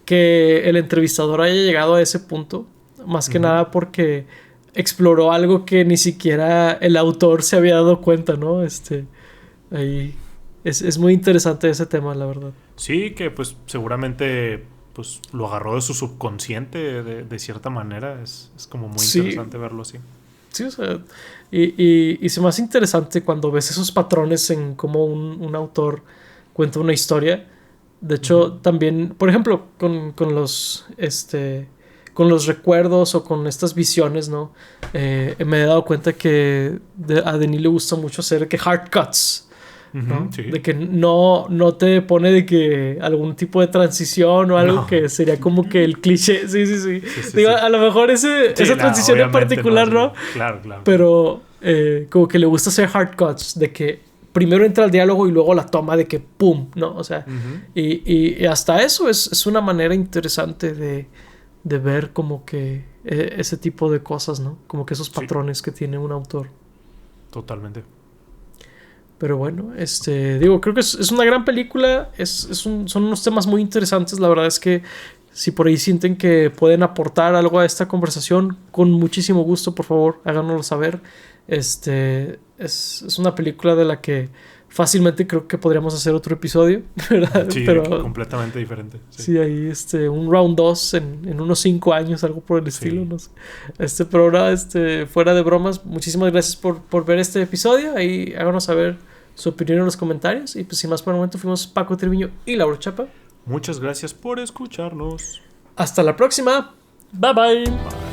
que el entrevistador haya llegado a ese punto, más que Ujú. nada porque exploró algo que ni siquiera el autor se había dado cuenta, ¿no? Ahí es muy interesante ese tema, la verdad. Sí, que pues seguramente pues lo agarró de su subconsciente de cierta manera. Es como muy Sí, interesante verlo así. sí, o sea, y se me hace interesante cuando ves esos patrones en cómo un autor cuenta una historia. De hecho, Ujú. también, por ejemplo, con los recuerdos o con estas visiones, ¿no? Me he dado cuenta que a Denis le gusta mucho hacer que hard cuts, Ujú, ¿no? sí. De que no te pone de que algún tipo de transición o algo No. que sería como que el cliché. Sí, sí, sí. Sí, sí, Digo, sí. a lo mejor Sí, esa no, transición en obviamente no particular, así. ¿no? Claro, claro, claro. Pero como que le gusta hacer hard cuts, de que primero entra el diálogo y luego la toma de que ¡pum! ¿No? O sea, Ujú. y hasta eso es una manera interesante de ver como que ese tipo de cosas, ¿no? Como que esos Sí, patrones que tiene un autor. totalmente. Pero bueno, digo, creo que es una gran película, son unos temas muy interesantes, la verdad es que si por ahí sienten que pueden aportar algo a esta conversación, con muchísimo gusto, por favor, háganoslo saber. Es una película de la que fácilmente creo que podríamos hacer otro episodio, ¿verdad? Sí, Pero completamente diferente. Sí. sí, ahí un round 2 en unos 5 años, algo por el estilo, Sí. no sé. Pero ahora, fuera de bromas, muchísimas gracias por ver este episodio. Ahí háganos saber su opinión en los comentarios. Y pues sin más por el momento, fuimos Paco Triviño y Laura Chapa. Muchas gracias por escucharnos. Hasta la próxima. Bye bye. Bye.